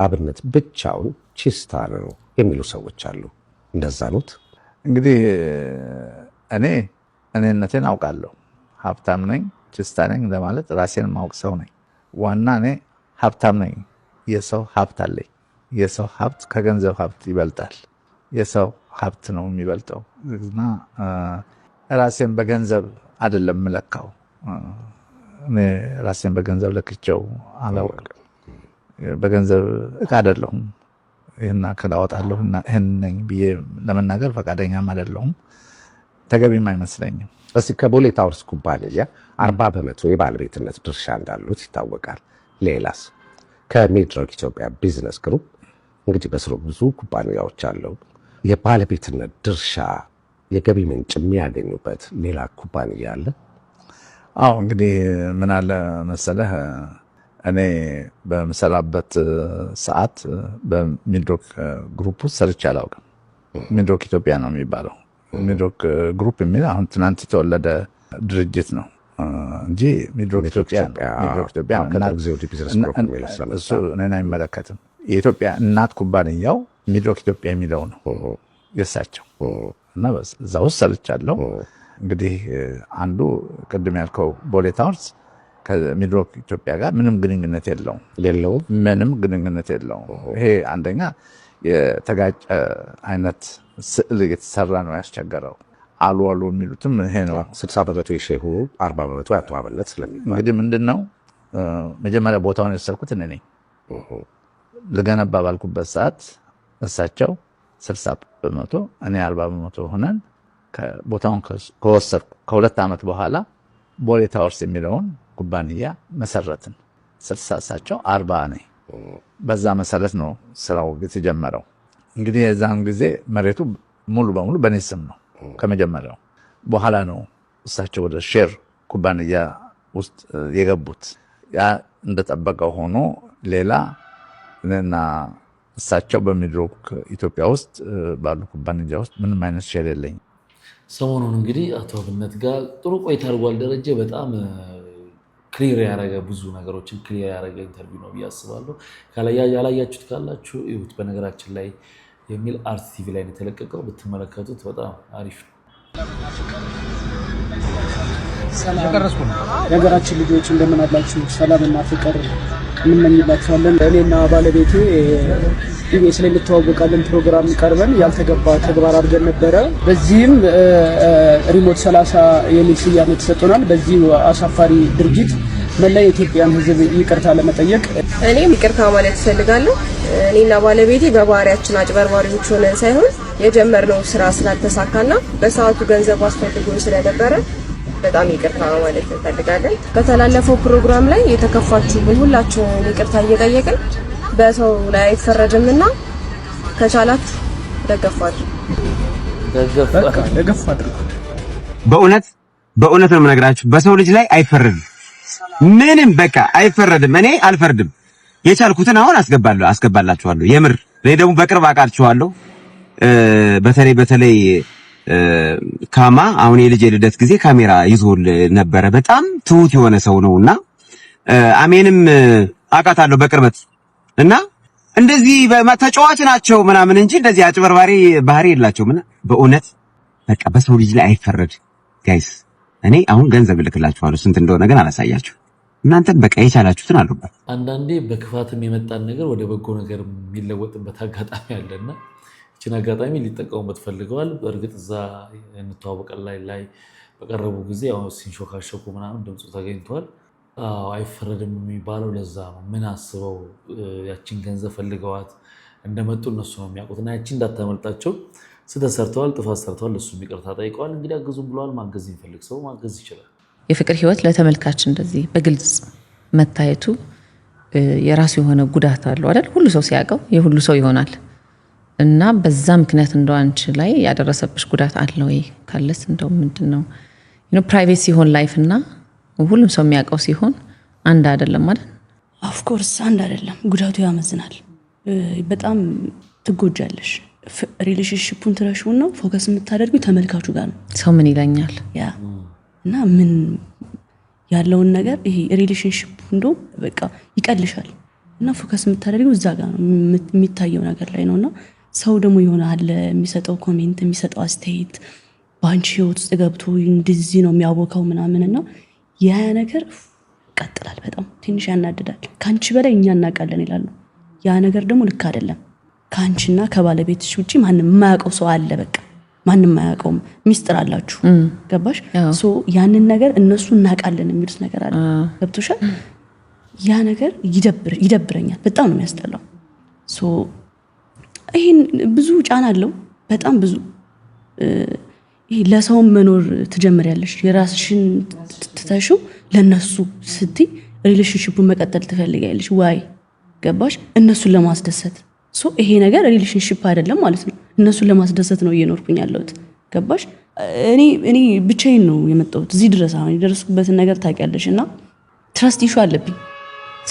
አብነት ብቻውን ቺስታ ነው የሚሉ ሰዎች አሉ። እንደዛ ኖት? እንግዲህ እኔነቴን አውቃለሁ። ሀብታም ነኝ፣ ቺስታ ነኝ ለማለት ራሴን ማውቅ ሰው ነኝ። ዋና እኔ ሀብታም ነኝ። የሰው ሀብት አለኝ። የሰው ሀብት ከገንዘብ ሀብት ይበልጣል። የሰው ሀብት ነው የሚበልጠው እና ራሴን በገንዘብ አይደለም የምለካው። እኔ ራሴን በገንዘብ ለክቼው አላውቅም። በገንዘብ እቃ አይደለሁም። ይህን አክል አወጣለሁ እና ይህን ነኝ ብዬ ለመናገር ፈቃደኛም አይደለሁም፣ ተገቢም አይመስለኝም። እስኪ ከቦሌ ታወርስ ኩባንያ 40% የባለቤትነት ድርሻ እንዳሉት ይታወቃል። ሌላስ? ከሚድሮክ ኢትዮጵያ ቢዝነስ ግሩፕ እንግዲህ በስሩ ብዙ ኩባንያዎች አለው። የባለቤትነት ድርሻ የገቢ ምንጭ የሚያገኙበት ሌላ ኩባንያ አለ? አዎ እንግዲህ ምን አለ መሰለህ፣ እኔ በምሰራበት ሰዓት በሚድሮክ ግሩፕ ውስጥ ሰርቼ አላውቅም። ሚድሮክ ኢትዮጵያ ነው የሚባለው። ሚድሮክ ግሩፕ የሚል አሁን ትናንት የተወለደ ድርጅት ነው እንጂ ሚድሮክ ኢትዮጵያ እሱ እኔን አይመለከትም። የኢትዮጵያ እናት ኩባንያው ሚድሮክ ኢትዮጵያ የሚለው ነው የሳቸው እና እዛ ውስጥ ሰርቻለሁ። እንግዲህ አንዱ ቅድም ያልከው ቦሌ ታወርስ ከሚድሮክ ኢትዮጵያ ጋር ምንም ግንኙነት የለውም። ምንም ግንኙነት የለውም። ይሄ አንደኛ የተጋጨ አይነት ስዕል የተሰራ ነው ያስቸገረው። አሉ የሚሉትም ይሄ ነው። 60% የሼሁ 40% ያቶ አብነት ስለሚባል እንግዲህ ምንድነው መጀመሪያ ቦታውን የወሰድኩት እኔ ነኝ። ልገነባ ባልኩበት ሰዓት እሳቸው 60% እኔ 40% ሆነን ቦታውን ከወሰድኩ ከሁለት ዓመት በኋላ ቦሌ ታወርስ የሚለውን ኩባንያ መሰረትን። 60 እሳቸው 40 ነኝ። በዛ መሰረት ነው ስራው የተጀመረው። እንግዲህ የዛን ጊዜ መሬቱ ሙሉ በሙሉ በኔ ስም ነው ከመጀመሪያው። በኋላ ነው እሳቸው ወደ ሼር ኩባንያ ውስጥ የገቡት። ያ እንደጠበቀው ሆኖ ሌላ እና እሳቸው በሚድሮክ ኢትዮጵያ ውስጥ ባሉ ኩባንያ ውስጥ ምንም አይነት ሼር የለኝም። ሰሞኑን እንግዲህ አቶ አብነት ጋር ጥሩ ቆይታ አድርጓል ደረጀ። በጣም ክሊር ያደረገ ብዙ ነገሮችን ክሊር ያደረገ ኢንተርቪው ነው ብዬ አስባለሁ። ያላያችሁት ካላችሁ እዩት። በነገራችን ላይ የሚል አርት ቲቪ ላይ የተለቀቀው ብትመለከቱት በጣም አሪፍ ነው። የሀገራችን ልጆች እንደምን አላችሁ? ሰላምና ፍቅር እንመኝላችኋለን። እኔና ባለቤቴ ኢቢኤስ ላይ እንተዋወቃለን ፕሮግራም ቀርበን ያልተገባ ተግባር አድርገን ነበረ። በዚህም ሪሞት 30 የሚል ስያሜ ተሰጥቶናል። በዚህ አሳፋሪ ድርጊት መላ የኢትዮጵያን ሕዝብ ይቅርታ ለመጠየቅ እኔም ይቅርታ ማለት እፈልጋለሁ። እኔና ባለቤቴ በባህሪያችን አጭበርባሪዎች ሆነን ሳይሆን የጀመርነው ስራ ስላልተሳካና በሰዓቱ ገንዘብ አስፈልጎን ስለነበረ በጣም ይቅርታ ማለት እንፈልጋለን። በተላለፈው ፕሮግራም ላይ የተከፋችሁብን ሁላችሁም ይቅርታ እየጠየቅን በሰው ላይ አይፈረድምና ከቻላችሁ ደገፋችሁ በእውነት ነው የምነግራችሁ። በሰው ልጅ ላይ አይፈረድም። ምንም በቃ አይፈረድም። እኔ አልፈርድም። የቻልኩትን አሁን አስገባላችኋለሁ። የምር እኔ ደግሞ በቅርብ አውቃችኋለሁ። በተለይ ካማ አሁን የልጅ የልደት ጊዜ ካሜራ ይዞል ነበረ። በጣም ትሁት የሆነ ሰው ነውና አሜንም አውቃታለሁ በቅርበት እና እንደዚህ ተጫዋች ናቸው ምናምን እንጂ እንደዚህ አጭበርባሪ ባህሪ የላቸውም። እና በእውነት በቃ በሰው ልጅ ላይ አይፈረድ ጋይስ። እኔ አሁን ገንዘብ እልክላችኋለሁ፣ ስንት እንደሆነ ግን አላሳያችሁ። እናንተን በቃ የቻላችሁትን አሉበት። አንዳንዴ በክፋትም የመጣን ነገር ወደ በጎ ነገር የሚለወጥበት አጋጣሚ አለና ይህችን አጋጣሚ ሊጠቀሙበት ፈልገዋል። በእርግጥ እዛ እንተዋወቃለን ላይ በቀረቡ ጊዜ ሲንሾካሸኩ ምናምን ድምፁ ተገኝቷል። አይፈረድም የሚባለው ለዛ ነው። ምን አስበው ያችን ገንዘብ ፈልገዋት እንደመጡ እነሱ ነው የሚያውቁት እና ያችን እንዳታመልጣቸው ስህተት ሰርተዋል፣ ጥፋት ሰርተዋል። እሱም ይቅርታ ጠይቀዋል። እንግዲህ አግዙም ብለዋል። ማገዝ የሚፈልግ ሰው ማገዝ ይችላል። የፍቅር ህይወት ለተመልካች እንደዚህ በግልጽ መታየቱ የራሱ የሆነ ጉዳት አለው አይደል? ሁሉ ሰው ሲያውቀው የሁሉ ሰው ይሆናል እና በዛ ምክንያት እንደው አንቺ ላይ ያደረሰብሽ ጉዳት አለ ወይ? ካለስ እንደው ምንድነው? ፕራይቬት ሲሆን ላይፍ እና ሁሉም ሰው የሚያውቀው ሲሆን አንድ አይደለም ማለት ኦፍ ኮርስ አንድ አይደለም። ጉዳቱ ያመዝናል። በጣም ትጎጃለሽ። ሪሌሽንሺፑን ትረሺውና ፎከስ የምታደርጊው ተመልካቹ ጋር ነው። ሰው ምን ይለኛል ያ እና ምን ያለውን ነገር ይሄ ሪሌሽንሺፑ እንደው በቃ ይቀልሻል። እና ፎከስ የምታደርገው እዛ ጋር ነው የሚታየው ነገር ላይ ነውና ሰው ደግሞ የሆነ አለ የሚሰጠው ኮሜንት የሚሰጠው አስተያየት ባንቺ ህይወት ውስጥ ገብቶ እንደዚህ ነው የሚያወካው ምናምንና ያ ነገር ቀጥላል በጣም ትንሽ ያናድዳል ካንቺ በላይ እኛ እናቃለን ይላሉ ያ ነገር ደግሞ ልክ አይደለም ካንቺና ከባለቤትሽ ውጪ ማንንም የማያውቀው ሰው አለ በቃ ማንንም የማያውቀውም ሚስጥር አላችሁ ገባሽ ሶ ያንን ነገር እነሱ እናቃለን የሚሉት ነገር አለ ገብቶሻል ያ ነገር ይደብረኛል በጣም ነው የሚያስጠላው ሶ ይሄን ብዙ ጫና አለው በጣም ብዙ ይሄ ለሰው መኖር ትጀምሪያለሽ የራስሽን ትተሹ ለነሱ ስቲ ሪሌሽንሺፑን መቀጠል ትፈልጊያለሽ ዋይ ገባሽ እነሱን ለማስደሰት ሶ ይሄ ነገር ሪሌሽንሺፕ አይደለም ማለት ነው እነሱን ለማስደሰት ነው እየኖርኩኝ ያለሁት ገባሽ እኔ ብቻዬን ነው የመጣሁት እዚህ ድረስ አሁን የደረስኩበትን ነገር ታውቂያለሽና ትረስት ኢሹ አለብኝ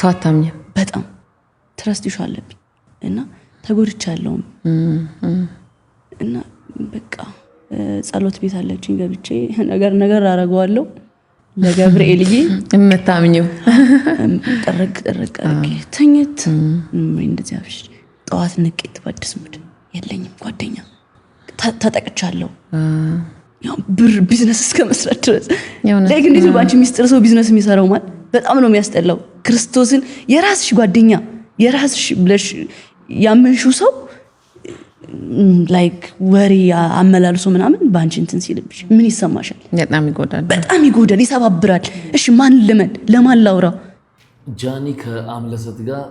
ሰው አታምኝ በጣም ትረስት ኢሹ አለብኝ እና ተጎድቻለሁ እና በቃ ጸሎት ቤት አለችኝ ገብቼ ነገር አረጋዋለሁ ለገብርኤልዬ እመታምኝው ጠረቅ ተኝት እንደዚህ አፍሽ ጠዋት ንቄት ባድስ ሙድ የለኝም ጓደኛ ተጠቅቻለሁ ያው ብር ቢዝነስ እስከመስራት ድረስ ለግ እንዴት ባንቺ ሚስጥር ሰው ቢዝነስ የሚሰራው ማለት በጣም ነው የሚያስጠላው ክርስቶስን የራስሽ ጓደኛ የራስሽ ብለሽ ያመንሽው ሰው ላይክ ወሬ አመላልሶ ምናምን ባንቺ እንትን ሲልብሽ ምን ይሰማሻል በጣም ይጎዳል ይሰባብራል እሺ ማን ለማን ላውራ ጃኒ ከአምለሰት ጋር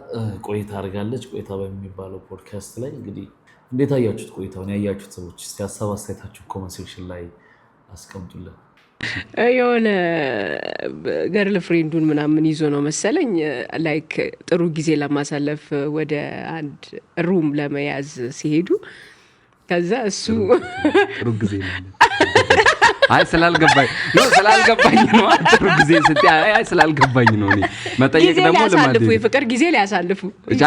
ቆይታ አድርጋለች ቆይታ በሚባለው ፖድካስት ላይ እንግዲህ እንዴት አያችሁት ቆይታውን ያያችሁት ሰዎች እስቲ ሀሳብ አስተያየታችሁ ኮሜንት ሴክሽን ላይ አስቀምጡልን የሆነ ገርል ፍሬንዱን ምናምን ይዞ ነው መሰለኝ ላይክ ጥሩ ጊዜ ለማሳለፍ ወደ አንድ ሩም ለመያዝ ሲሄዱ ከዛ እሱ ጥሩ ጊዜ አይ ስላልገባኝ ነው ጥሩ ጊዜ ስትይ አይ ስላልገባኝ ነው እኔ መጠየቅ ደግሞ ለማለት ነው የፍቅር ጊዜ ሊያሳልፉ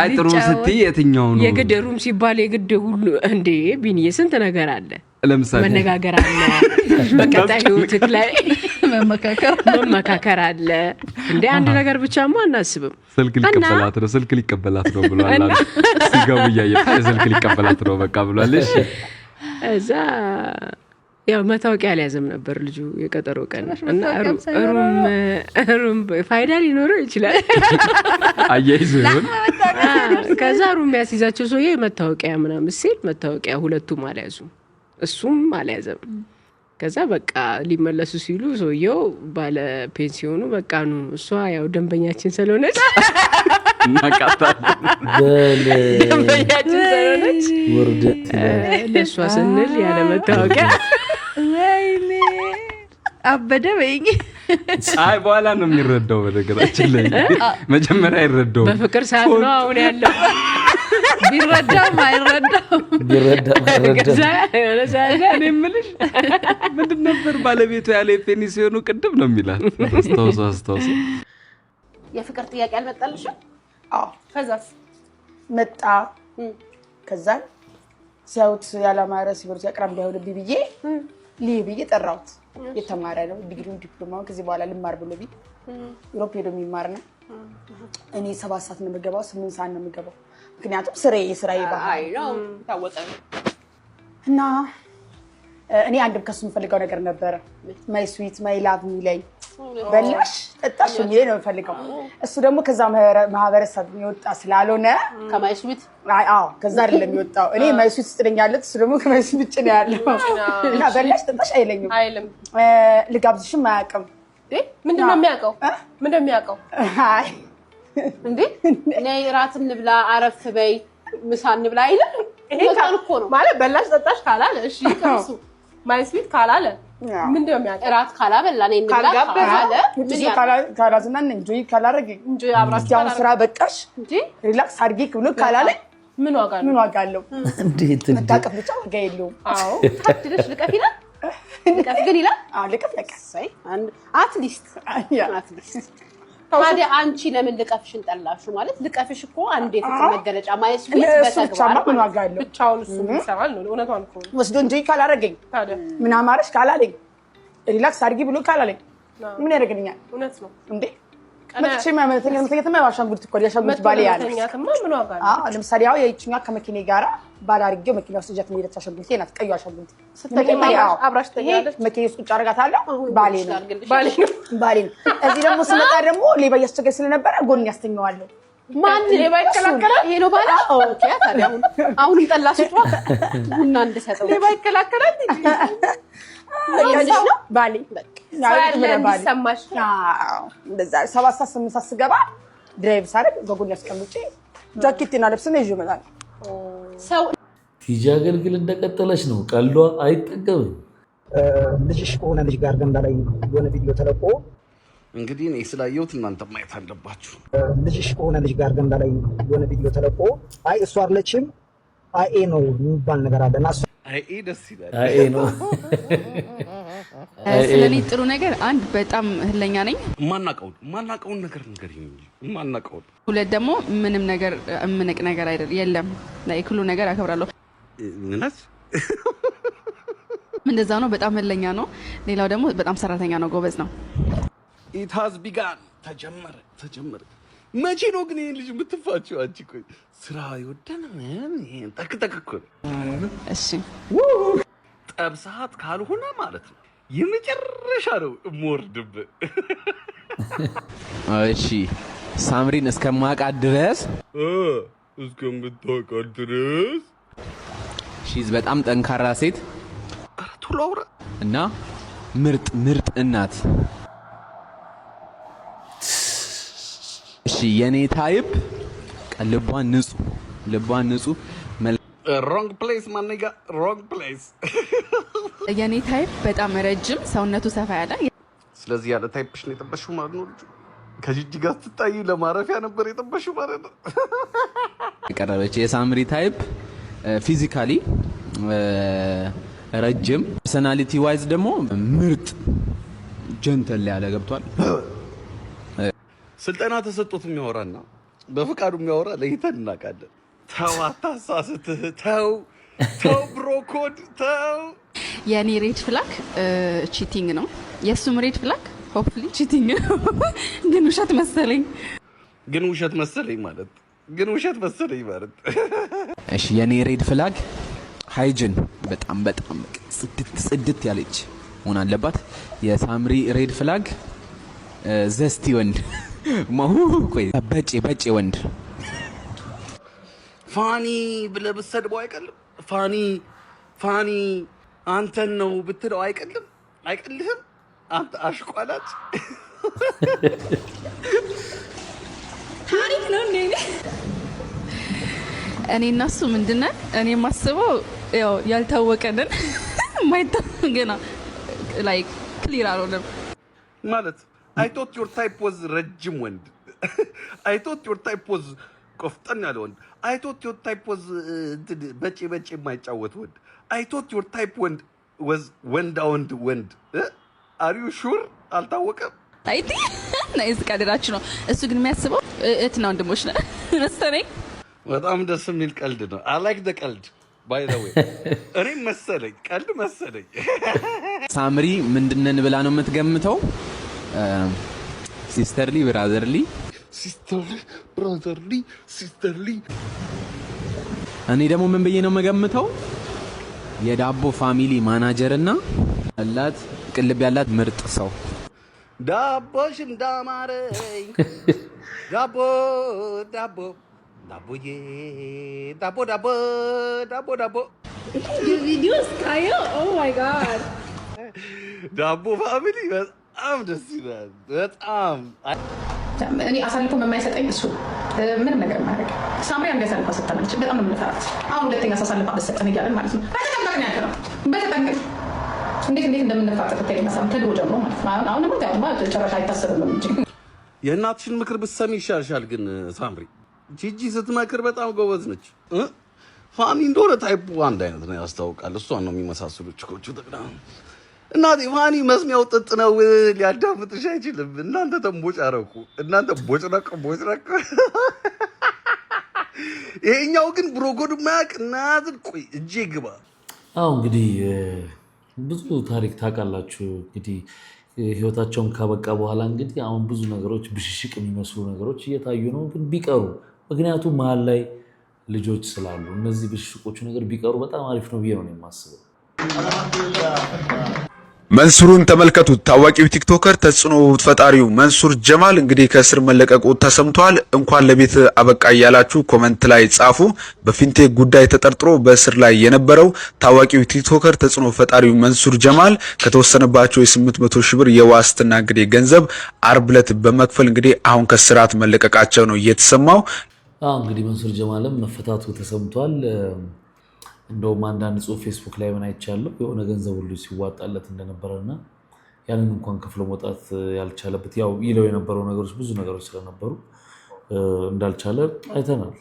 አይ ጥሩ ስትይ የትኛው ነው የግድ ሩም ሲባል የግድ ሁሉ እንዴ ቢኒዬ ስንት ነገር አለ ለምሳሌ መነጋገር አለ በቀጣይ ህይወትክ ላይ መመካከር አለ እንዴ አንድ ነገር ብቻማ አናስብም ስልክ ሊቀበላት ነው ብሏል ሲገቡ እያየህ ስልክ ሊቀበላት ነው በቃ ብሏል እሺ እዛ ያው መታወቂያ አልያዘም ነበር ልጁ የቀጠሮ ቀን እና ሩም ፋይዳ ሊኖረው ይችላል አያይዞ ከዛ ሩም ያስይዛቸው ሰውዬ መታወቂያ ምናምን ሲል መታወቂያ ሁለቱም አልያዙም እሱም አልያዘም ከዛ በቃ ሊመለሱ ሲሉ ሰውዬው ባለ ፔንሲዮኑ በቃ ነው እሷ ያው ደንበኛችን ስለሆነች ደንበኛችን ስለሆነች ለእሷ ስንል ያለ መታወቂያ ወይኔ አበደ በይኝ አይ በኋላ ነው የሚረዳው በነገራችን ላይ መጀመሪያ አይረዳው በፍቅር ሰዓት ነው አሁን ያለው ቢረዳም አይረዳም እኔ የምልሽ ምንድን ነበር ባለቤቱ ያለ ፔንሲዮኑ ቅድም ነው የሚላት አስታውስ የፍቅር ጥያቄ አልመጣልሽም አዎ ከዛስ መጣ ከዛ ሲያውት ያላማረ ሲበርስ ያቅራም ቢሆንብኝ ብዬ ጠራውት የተማረ ነው ዲግሪው ዲፕሎማው ከዚህ በኋላ ልማር ብሎ ቢል ዩሮፕ ሄዶ የሚማር ነው እኔ 7 ሰዓት ነው የምገባው 8 ሰዓት ነው የምገባው ምክንያቱም ስራዬ ባህል ነው ታወቀ እና እኔ አንድም ከሱ የምፈልገው ነገር ነበረ ማይ ስዊት ማይ ላቭ ሚለኝ በላሽ ጠጣሽ የሚለኝ ነው የምፈልገው እሱ ደግሞ ከዛ ማህበረሰብ የወጣ ስላልሆነ ከማይ ስዊት አዎ ከዛ አይደለም የወጣው እኔ ማይ ስዊት ስጥኛለት እሱ ደግሞ ከማይ ስዊት ውጭ ነው ያለው እና በላሽ ጠጣሽ አይለኝም ልጋብዝሽም አያውቅም ምንድነው የሚያውቀው አይ እንዴ ነይ ራት እንብላ አረፍ በይ ምሳ እንብላ አይደል ይሄ ካልኩ ነው ማለት በላሽ ጠጣሽ ካላለ እሺ ከሱ ማይ ስዊት ካላለ ምንድነው የሚያውቀው ራት ካላበላ ነይ እንብላ ካላለ ካላዝና እንጆይ ካላረግ እንጆይ አብራችሁ ያው ስራ በቃሽ እንጂ ሪላክስ አድርጊ ብሎ ካላለ ምን ዋጋ አለው እንዴት ታቀፍ ብቻ ዋጋ የለውም አዎ ታድለሽ ልቀፍ ይላል ልቀፍ ግን ይላል ልቀፍ ሳይ አትሊስት ታዲያ አንቺ ለምን ልቀፍሽን ጠላሽው ማለት ልቀፍሽ እኮ አንዴ ፍቅር መገለጫ ማለት በተግባር ምን ዋጋ አለው ብቻውን እሱ ይሰራል ነው እውነቷን እኮ ወስዶ እንጂ ካላረገኝ ታዲያ ምን አማረሽ ካላለኝ ሪላክስ አድርጊ ብሎ ካላለኝ ምን ያደርግልኛል እውነት ነው እንዴ መጥቼ መተኛትማ አሻንጉሊት እኮ ያሻንጉሊት ባሌ ያለ ምን ዋጋ ነው? ለምሳሌ ያው የእቺኛ ከመኪኔ ጋራ ባላርገው መኪና ውስጥ ጀት ነው አሻንጉሊት ናት። ቀዩ አሻንጉሊት ስትተኛ አብራሽ ተኛለች። መኪና ውስጥ ቁጭ አደርጋታለሁ። ባሌ ነው። እዚህ ደግሞ ስመጣ ደግሞ ሌባ እያስቸገረ ስለነበረ ጎን ያስተኛዋለሁ። ማን ሌባ ይከላከላል? ይሄ ነው ባላ። ኦኬ ታዲያ አሁንም ጠላ ሲጫ ቡና እንድሰጠው ሌባ ይከላከላል እንዴ? ያንቺ ነው ባሌ ሰማሽ? እንደዛ 7:8 ስገባ ድራይቭ ሳደርግ በጎን ያስቀምጬ ጃኬቴና ልብስና ይዤ እመጣለሁ። ሰው ቲጂ አገልግል እንደቀጠለች ነው። ቀልዷ አይጠገብም። ልጅሽ ከሆነ ልጅ ጋር ገንዳ ላይ የሆነ ቪዲዮ ተለቆ እንግዲህ እኔ ስላየሁት እናንተ ማየት አለባችሁ። ልጅሽ ከሆነ ልጅ ጋር ገንዳ ላይ የሆነ ቪዲዮ ተለቆ አይ እሷ አይደለችም አይ ኤ ነው የሚባል ነገር አለና አይ ኤ ደስ ይላል። አይ ኤ ነው። ስለኔ ጥሩ ነገር አንድ በጣም ህለኛ ነኝ። ማናቀውን ነገር ንገሪኝ እንጂ ማናቀውን። ሁለት ደግሞ ምንም ነገር እምንቅ ነገር አይደል የለም። ላይክ ሁሉ ነገር አከብራለሁ። ምንስ እንደዛ ነው። በጣም ህለኛ ነው። ሌላው ደግሞ በጣም ሰራተኛ ነው፣ ጎበዝ ነው። it has begun ተጀመረ። መቼ ነው ግን ይሄን ልጅ የምትፋቸው? አንቺ ቆይ ስራ ይወደን ምን ተከተከኩ። እሺ ጠብሰሃት ካልሆነ ማለት ነው የመጨረሻ ነው እምወርድብ። እሺ ሳምሪን እስከማውቃት ድረስ እስከምታውቃት ድረስ ሺዝ በጣም ጠንካራ ሴት ቶሎ አውራ እና ምርጥ እናት። እሺ የኔ ታይፕ ልቧን ንጹህ wrong place ማንጋ wrong place። የኔ ታይፕ በጣም ረጅም ሰውነቱ ሰፋ ያለ። ስለዚህ ያለ ታይፕሽ ነው የጠበሽው ማለት ነው። ከጂጂ ጋር ስትጣይ ለማረፊያ ነበር የጠበሽው ማለት ነው። ቀረበች። የሳምሪ ታይፕ ፊዚካሊ ረጅም፣ ፐርሰናሊቲ ዋይዝ ደግሞ ምርጥ ጀንተል ያለ ገብቷል። ስልጠና ተሰጥቶት የሚያወራና በፍቃዱ የሚያወራ ለይተን እናውቃለን። ተው አታሳስትህ። ተው ብሮኮድ ተው። የኔ ሬድ ፍላግ ቺቲንግ ነው። የሱም ሬድ ፍላግ ሆፕፉሊ ቺቲንግ ነው። ግን ውሸት መሰለኝ ማለት እሺ የኔ ሬድ ፍላግ ሃይጅን በጣም ጽድት ያለች መሆን አለባት። የሳምሪ ሬድ ፍላግ ዘስቲ ወንድ ቆይ በጬ ወንድ። ፋኒ ብለህ ብትሰድበው አይቀልም። ፋኒ አንተን ነው ብትለው አይቀልህም። አንተ አሽቋላጭ ታሪክ ነው እንዴ? እኔ እና እሱ ምንድን ነን? እኔ የማስበው ያው ያልታወቀንን ማይታወቅ ገና ላይክ ክሊር አልሆነም ማለት I thought your type was ረጅም ወንድ። I thought your type was ቆፍጠን ያለ ወንድ። I thought your type was በጭ የማይጫወት ወንድ። I thought your type was ወንድ። Are you sure? አልታወቀም። አይቲ ናይስ ቀልዳችሁ ነው። እሱ ግን የሚያስበው እህትና ወንድሞች ነው መሰለኝ። በጣም ደስ የሚል ቀልድ ነው። I like the ቀልድ by the way። እኔም መሰለኝ ቀልድ መሰለኝ። ሳምሪ ምንድነን ብላ ነው የምትገምተው? ሲስተርሊ ብራዘርሊ እኔ ደግሞ ምን ብዬ ነው የምገምተው? የዳቦ ፋሚሊ ማናጀር እና ቅልብ ያላት ምርጥ ሰው። ዳቦሽ እንዳማረኝ ዳቦ ቪዲዮ ስካዮ ኦ ማይ ጋድ ዳቦ ፋሚሊ በጣም ደስ ይላል። በጣም እኔ አሳልፎ የማይሰጠኝ እሱ ምንም ነገር ማድረግ ሳምሪ አንድ አሳልፎ ሰጠናለች። በጣም ነው የምንፈራት። አሁን ሁለተኛ አሳልፋ በሰጠን እያለን ማለት ነው። በተጠንቀቅ ያለ ነው። በተጠንቀቅ እንዴት እንደምንፋጠጥ ተይናሳም ተድሮ ጀምሮ ማለት ነው። አሁን ደግሞ ታውቁ ጨረሻ አይታሰብም እንጂ የእናትሽን ምክር ብትሰሚ ይሻልሻል። ግን ሳምሪ ጂጂ ስትመክር በጣም ጎበዝ ነች። ፋኒ እንደሆነ ታይፑ አንድ አይነት ነው ያስታውቃል። እሷን ነው የሚመሳሰሉ ችኮቹ ጠቅላላ። እናቴ ፋኒ መስሚያው ጥጥ ነው፣ ሊያዳምጥሽ አይችልም። እናንተ ተንቦጫረቁ፣ እናንተ ቦጭረቅ። ይሄኛው ግን ብሮኮድ ማያቅ እናትን ቆይ እጄ ግባ። እንግዲህ ብዙ ታሪክ ታውቃላችሁ። እንግዲህ ህይወታቸውን ካበቃ በኋላ እንግዲህ አሁን ብዙ ነገሮች ብሽሽቅ የሚመስሉ ነገሮች እየታዩ ነው። ግን ቢቀሩ ምክንያቱም መሀል ላይ ልጆች ስላሉ እነዚህ ብሽሽቆቹ ነገር ቢቀሩ በጣም አሪፍ ነው ብዬ ነው የማስበው። መንሱርን ተመልከቱት። ታዋቂው ቲክቶከር ተጽዕኖ ፈጣሪው መንሱር ጀማል እንግዲህ ከእስር መለቀቁ ተሰምቷል። እንኳን ለቤት አበቃ እያላችሁ ኮመንት ላይ ጻፉ። በፊንቴክ ጉዳይ ተጠርጥሮ በእስር ላይ የነበረው ታዋቂው ቲክቶከር ተጽዕኖ ፈጣሪው መንሱር ጀማል ከተወሰነባቸው የ800 ሺህ ብር የዋስትና እንግዲህ ገንዘብ አርብ ዕለት በመክፈል እንግዲህ አሁን ከስርዓት መለቀቃቸው ነው የተሰማው። እንግዲህ መንሱር ጀማልም መፈታቱ ተሰምቷል። እንደውም አንዳንድ ጽሁፍ ፌስቡክ ላይ ምን አይቻለሁ የሆነ ገንዘብ ሁሉ ሲዋጣለት እንደነበረና ያንን እንኳን ከፍሎ መውጣት ያልቻለበት ያው ይለው የነበረው ነገሮች ብዙ ነገሮች ስለነበሩ እንዳልቻለ አይተናል።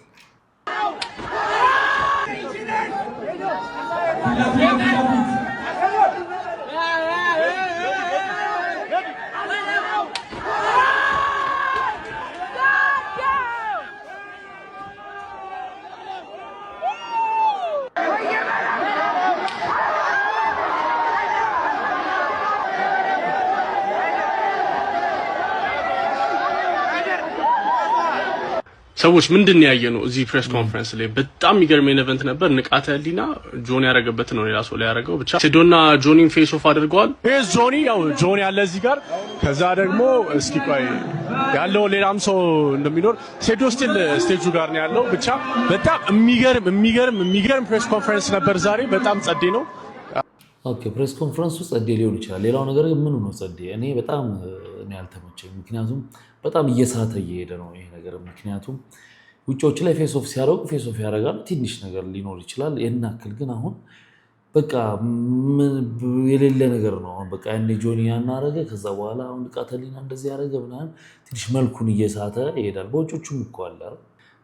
ሰዎች ምንድን ያየነው እዚህ ፕሬስ ኮንፈረንስ ላይ በጣም የሚገርም ኢቨንት ነበር። ንቃተ ህሊና ጆኒ ያረጋበት ነው ሌላ ሰው ላይ ያረጋው ብቻ ሴዶና ጆኒን ፌስ ኦፍ አድርገዋል። ፌስ ጆኒ ያው ጆኒ ያለ እዚህ ጋር ከዛ ደግሞ እስኪ ቆይ ያለው ሌላም ሰው እንደሚኖር ሴዶ ስቲል ስቴጁ ጋር ነው ያለው። ብቻ በጣም የሚገርም ፕሬስ ኮንፈረንስ ነበር ዛሬ። በጣም ጸዴ ነው። ኦኬ ፕሬስ ኮንፈረንሱ ጸዴ ሊሆን ይችላል። ሌላው ነገር ግን ምኑ ነው ጸዴ? እኔ በጣም ያልተመቸኝ ምክንያቱም በጣም እየሳተ እየሄደ ነው ይሄ ነገር። ምክንያቱም ውጪዎች ላይ ፌስ ኦፍ ሲያደርጉ ፌስ ኦፍ ያደርጋሉ። ትንሽ ነገር ሊኖር ይችላል። ይሄን አክል ግን አሁን በቃ የሌለ ነገር ነው። አሁን በቃ ያኔ ጆኒ ያናረገ ከዛ በኋላ አሁን ንቃተ ህሊና እንደዚህ ያደረገ ምናምን ትንሽ መልኩን እየሳተ ይሄዳል። በውጪዎቹም እኮ አለ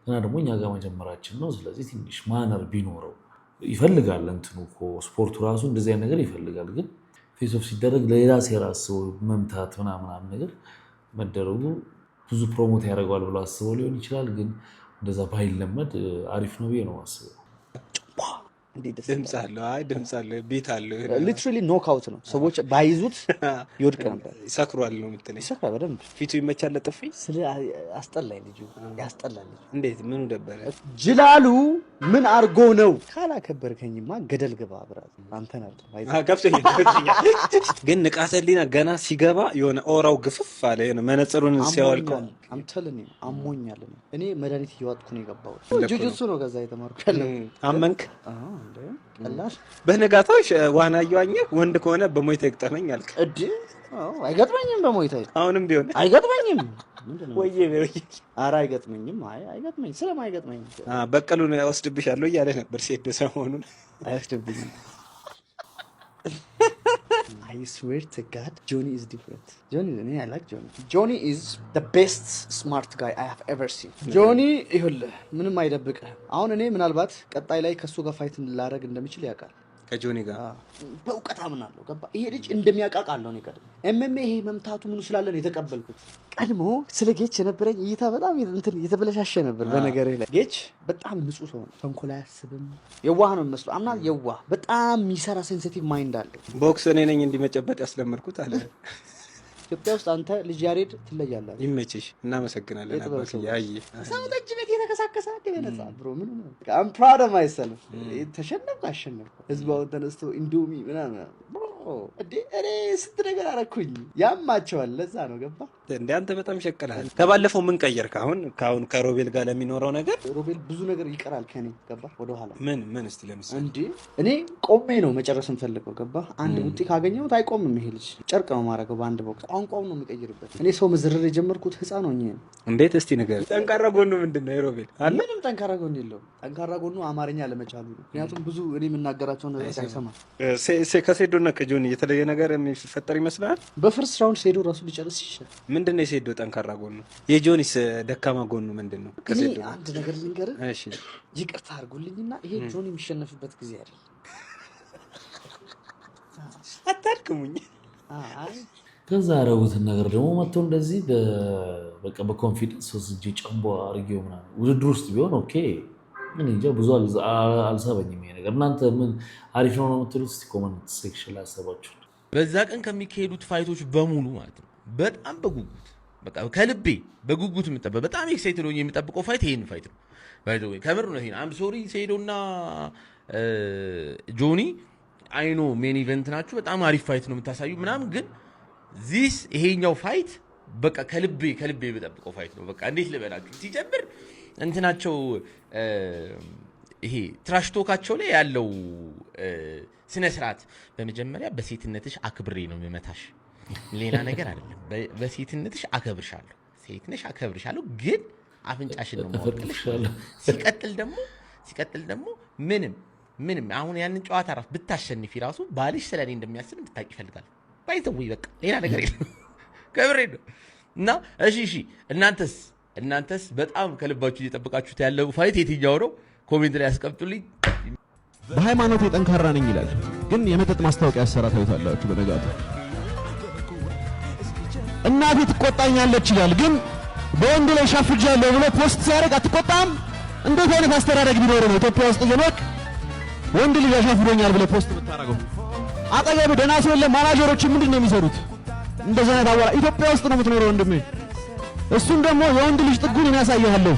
እና ደግሞ እኛ ጋር መጀመራችን ነው። ስለዚህ ትንሽ ማነር ቢኖረው ይፈልጋል። እንትኑ እኮ ስፖርቱ ራሱ እንደዚህ አይነት ነገር ይፈልጋል። ግን ፌስ ኦፍ ሲደረግ ለሌላ ሴራ አስበው መምታት ምናምን ነገር መደረጉ ብዙ ፕሮሞት ያደርገዋል ብሎ አስበው ሊሆን ይችላል። ግን እንደዛ ባይለመድ አሪፍ ነው ብዬ ነው አስበው። ድምፅ አለው። አይ ድምፅ አለው፣ ቤት አለው። ሊትራሊ ኖክአውት ነው። ሰዎች ባይዙት ይወድቅ ነበር። ይሰክሯል ነው የምትለኝ? ይሰክራል በደንብ። ፊቱ ይመቻል ለጥፊ። ስለ አስጠላኝ ልጁ ያስጠላል። እንዴት ምኑ ደበረ? ጅላሉ ምን አርጎ ነው? ካላከበርከኝማ ገደል ግባ ብራት። አንተን አልተማይ ገብቶኛል። ግን ንቃተ ህሊና ገና ሲገባ የሆነ ኦራው ግፍፍ አለ። የሆነ መነጽሩን ሲያወልቀው አምተልኝ አሞኛል። እኔ መድኃኒት እየዋጥኩ ነው የገባሁት። ጁጁትሱ ነው ከዛ የተማርኩ ያለው። አመንክ? በነጋታው ዋና እየዋኘህ ወንድ ከሆነ በሞይታ ይግጠመኝ አልክ። እድ አይገጥመኝም። በሞይታ አሁንም ቢሆን አይገጥመኝም። ወይዬ ኧረ አይገጥመኝም። አይገጥመኝ ስለማይገጥመኝ በቀሉን ወስድብሻለሁ እያለ ነበር ሴት ሰሞኑን። አይወስድብኝም። I swear to God, Johnny is different. I like Johnny. Johnny is the best smart guy I have ever seen. Johnny ይኸውልህ ምንም አይደብቅህ። አሁን እኔ ምናልባት ቀጣይ ላይ ከሱ ጋር ፋይት ላደርግ እንደምችል ያውቃል። ከጆኒ ጋር በእውቀት አምናለሁ። ገባ ይሄ ልጅ እንደሚያውቃቃለሁ ነው ቀድሞ MMA ይሄ መምታቱ ምኑ ስላለ ነው የተቀበልኩት። ቀድሞ ስለ ጌች የነበረኝ እይታ በጣም እንትን የተበለሻሸ ነበር። በነገርህ ላይ ጌች በጣም ንጹህ ሰው ነው። ተንኮል አያስብም። የዋህ ነው የሚመስለው። አምና የዋህ በጣም የሚሰራ ሴንሲቲቭ ማይንድ አለው። ቦክስ እኔ ነኝ እንዲመጨበጥ ያስለመድኩት አለ። ኢትዮጵያ ውስጥ አንተ ልጅ ያሬድ ትለያለህ። ይመችሽ። እናመሰግናለን። አይ ሰው ጠጅ ቤት የተከሳከሰ እንደነጻ ብሮ ምን ነው I'm proud of myself። ተሸነፍኩ አሸነፍኩ። ህዝባውን ተነስቶ ኢንዶሚ ምናምን እኔ ስንት ነገር አደረኩኝ። ያማቸዋል። ለዛ ነው ገባ እንደ አንተ በጣም ሸቀልሃል። ከባለፈው ምን ቀየርክ? አሁን ከሮቤል ጋር ለሚኖረው ነገር ሮቤል ብዙ ነገር ይቀራል ከኔ ገባ ወደ ኋላ ምን እስቲ ለምሳሌ እንዴ እኔ ቆሜ ነው መጨረስ እንፈልገው ገባ አንድ ውጤ ካገኘሁት አይቆምም። ይሄ ልጅ ጨርቅ ነው ማረገው በአንድ ቦክስ ቋንቋውን ነው የሚቀይርበት። እኔ ሰው መዝረር የጀመርኩት ህፃን ሆኜ ነው። እንዴት እስቲ ነገር ጠንካራ ጎኑ ምንድነው? የሮቤል አለ ምንም ጠንካራ ጎኑ የለውም። ጠንካራ ጎኑ አማርኛ ለመቻሉ ነው። ምክንያቱም ብዙ እኔ የምናገራቸው ነገር ሳይሰማ ከሴዶና ከጆኒ የተለየ ነገር የሚፈጠር ይመስላል። በፈርስት ራውንድ ሴዶ ራሱ ሊጨርስ ይችላል። ምንድነው የሴዶ ጠንካራ ጎኑ? የጆኒስ ደካማ ጎኑ ምንድነው? ከሴዶ አንድ ነገር ልንገርህ። እሺ ይቅርታ አድርጉልኝና ይሄ ጆኒ የሚሸነፍበት ጊዜ አይደለም። አታድክሙኝ። ከዛ ያደረጉትን ነገር ደግሞ መጥቶ እንደዚህ በቃ በኮንፊደንስ ወስጄ ጨምቦ አድርጌው ምናምን ውድድር ውስጥ ቢሆን ኦኬ። ምን እንጃ ብዙ አልሳበኝም ይሄ ነገር። እናንተ ምን አሪፍ ነው የምትሉት? እስቲ ኮመንት ሴክሽን ላይ አሰባችሁ። በዛ ቀን ከሚካሄዱት ፋይቶች በሙሉ ማለት ነው በጣም በጉጉት በቃ ከልቤ በጉጉት የምጠብቀው በጣም ኤክሳይትድ ሆኜ የምጠብቀው ፋይት ይሄን ፋይት ነው። ባይ ዘ ወይ ከምር ነው ይሄን አም ሶሪ ሴዶና ጆኒ አይኖ ሜን ኢቨንት ናችሁ በጣም አሪፍ ፋይት ነው የምታሳዩ ምናምን ግን ዚስ ይሄኛው ፋይት በቃ ከልቤ የምጠብቀው ፋይት ነው። በቃ እንዴት ልበላችሁ ሲጀምር እንትናቸው ይሄ ትራሽ ቶካቸው ላይ ያለው ስነ ስርዓት በመጀመሪያ በሴትነትሽ አክብሬ ነው የምመታሽ ሌላ ነገር አይደለም። በሴትነትሽ አከብርሻለሁ ሴትነሽ አከብርሻለሁ ግን አፍንጫሽን ነው ማወቅልሽ። ሲቀጥል ደግሞ ምንም አሁን ያንን ጨዋታ ራስ ብታሸንፊ ራሱ ባልሽ ስለኔ እንደሚያስብ እንድታቂ ይፈልጋል። ባይዘው በቃ ሌላ ነገር የለም ከብሬ ነው እና እሺ እናንተስ በጣም ከልባችሁ እየጠበቃችሁት ያለው ፋይት የትኛው ነው? ኮሜንት ላይ ያስቀምጡልኝ። በሃይማኖት ጠንካራ ነኝ ይላል ግን የመጠጥ ማስታወቂያ ያሰራ ታዩታላችሁ። በነጋቱ እናቴ ትቆጣኛለች ይላል ግን በወንድ ላይ ሻፍጃለሁ ብሎ ፖስት ሲያደርግ አትቆጣም? እንዴት አይነት አስተዳደግ ቢኖር ነው ኢትዮጵያ ውስጥ እየኖርክ ወንድ ልጅ ያሻፍሮኛል ብለህ ፖስት ብታረገው? አጠገብ ደህና ሰው የለም። ማናጀሮች ምንድነው የሚሰሩት? እንደዛ አይነት አዋራ ኢትዮጵያ ውስጥ ነው የምትኖረው ወንድሜ። እሱን ደግሞ የወንድ ልጅ ጥጉን እኔ ያሳያለሁ።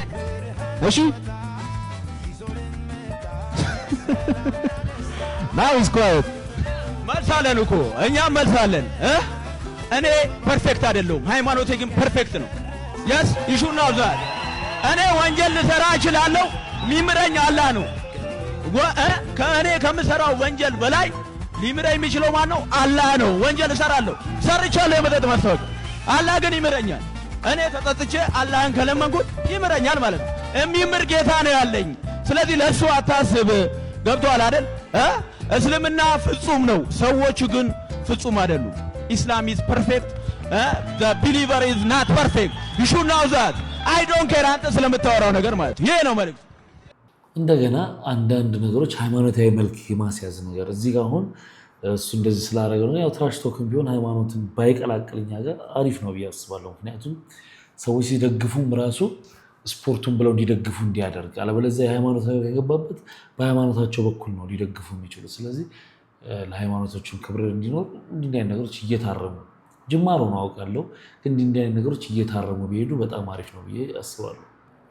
እሺ ናው ኢዝ ኳየት መልሳለን እኮ እኛም መልሳለን። እኔ ፐርፌክት አይደለሁም፣ ሃይማኖቴ ግን ፐርፌክት ነው። yes you should know that እኔ ወንጀል ልሰራ እችላለሁ፣ ሚምረኝ አላህ ነው። ከእኔ ከምሰራው ወንጀል በላይ ሊምረኝ የሚችለው ማን ነው? አላህ ነው። ወንጀል እሰራለሁ፣ ሰርቻለሁ የመጠጥ ማስታወቂያ፣ አላህ ግን ይምረኛል። እኔ ተጠጥቼ አላህን ከለመንኩት ይምረኛል ማለት ነው። የሚምር ጌታ ነው ያለኝ። ስለዚህ ለእሱ አታስብ። ገብቶሃል አይደል? እስልምና ፍጹም ነው፣ ሰዎቹ ግን ፍጹም አይደሉም። ኢስላም ኢዝ ፐርፌክት፣ the believer is not perfect. you should know that. I don't care አንተ ስለምታወራው ነገር ማለት ይሄ ነው መልእክት። እንደገና አንዳንድ ነገሮች ሃይማኖታዊ መልክ የማስያዝ ነገር እዚህ ጋር አሁን እሱ እንደዚህ ስላደረገ ነው። ያው ትራሽ ቶክም ቢሆን ሃይማኖትን ባይቀላቅልኛ ጋር አሪፍ ነው ብዬ አስባለሁ። ምክንያቱም ሰዎች ሲደግፉም ራሱ ስፖርቱን ብለው እንዲደግፉ እንዲያደርግ፣ አለበለዚያ የሃይማኖት ነገር ከገባበት በሃይማኖታቸው በኩል ነው ሊደግፉ የሚችሉ። ስለዚህ ለሃይማኖቶቹም ክብር እንዲኖር እንዲህ አይነት ነገሮች እየታረሙ ጅማሮ ነው አውቃለሁ፣ ግን እንዲህ አይነት ነገሮች እየታረሙ ቢሄዱ በጣም አሪፍ ነው ብዬ አስባለሁ።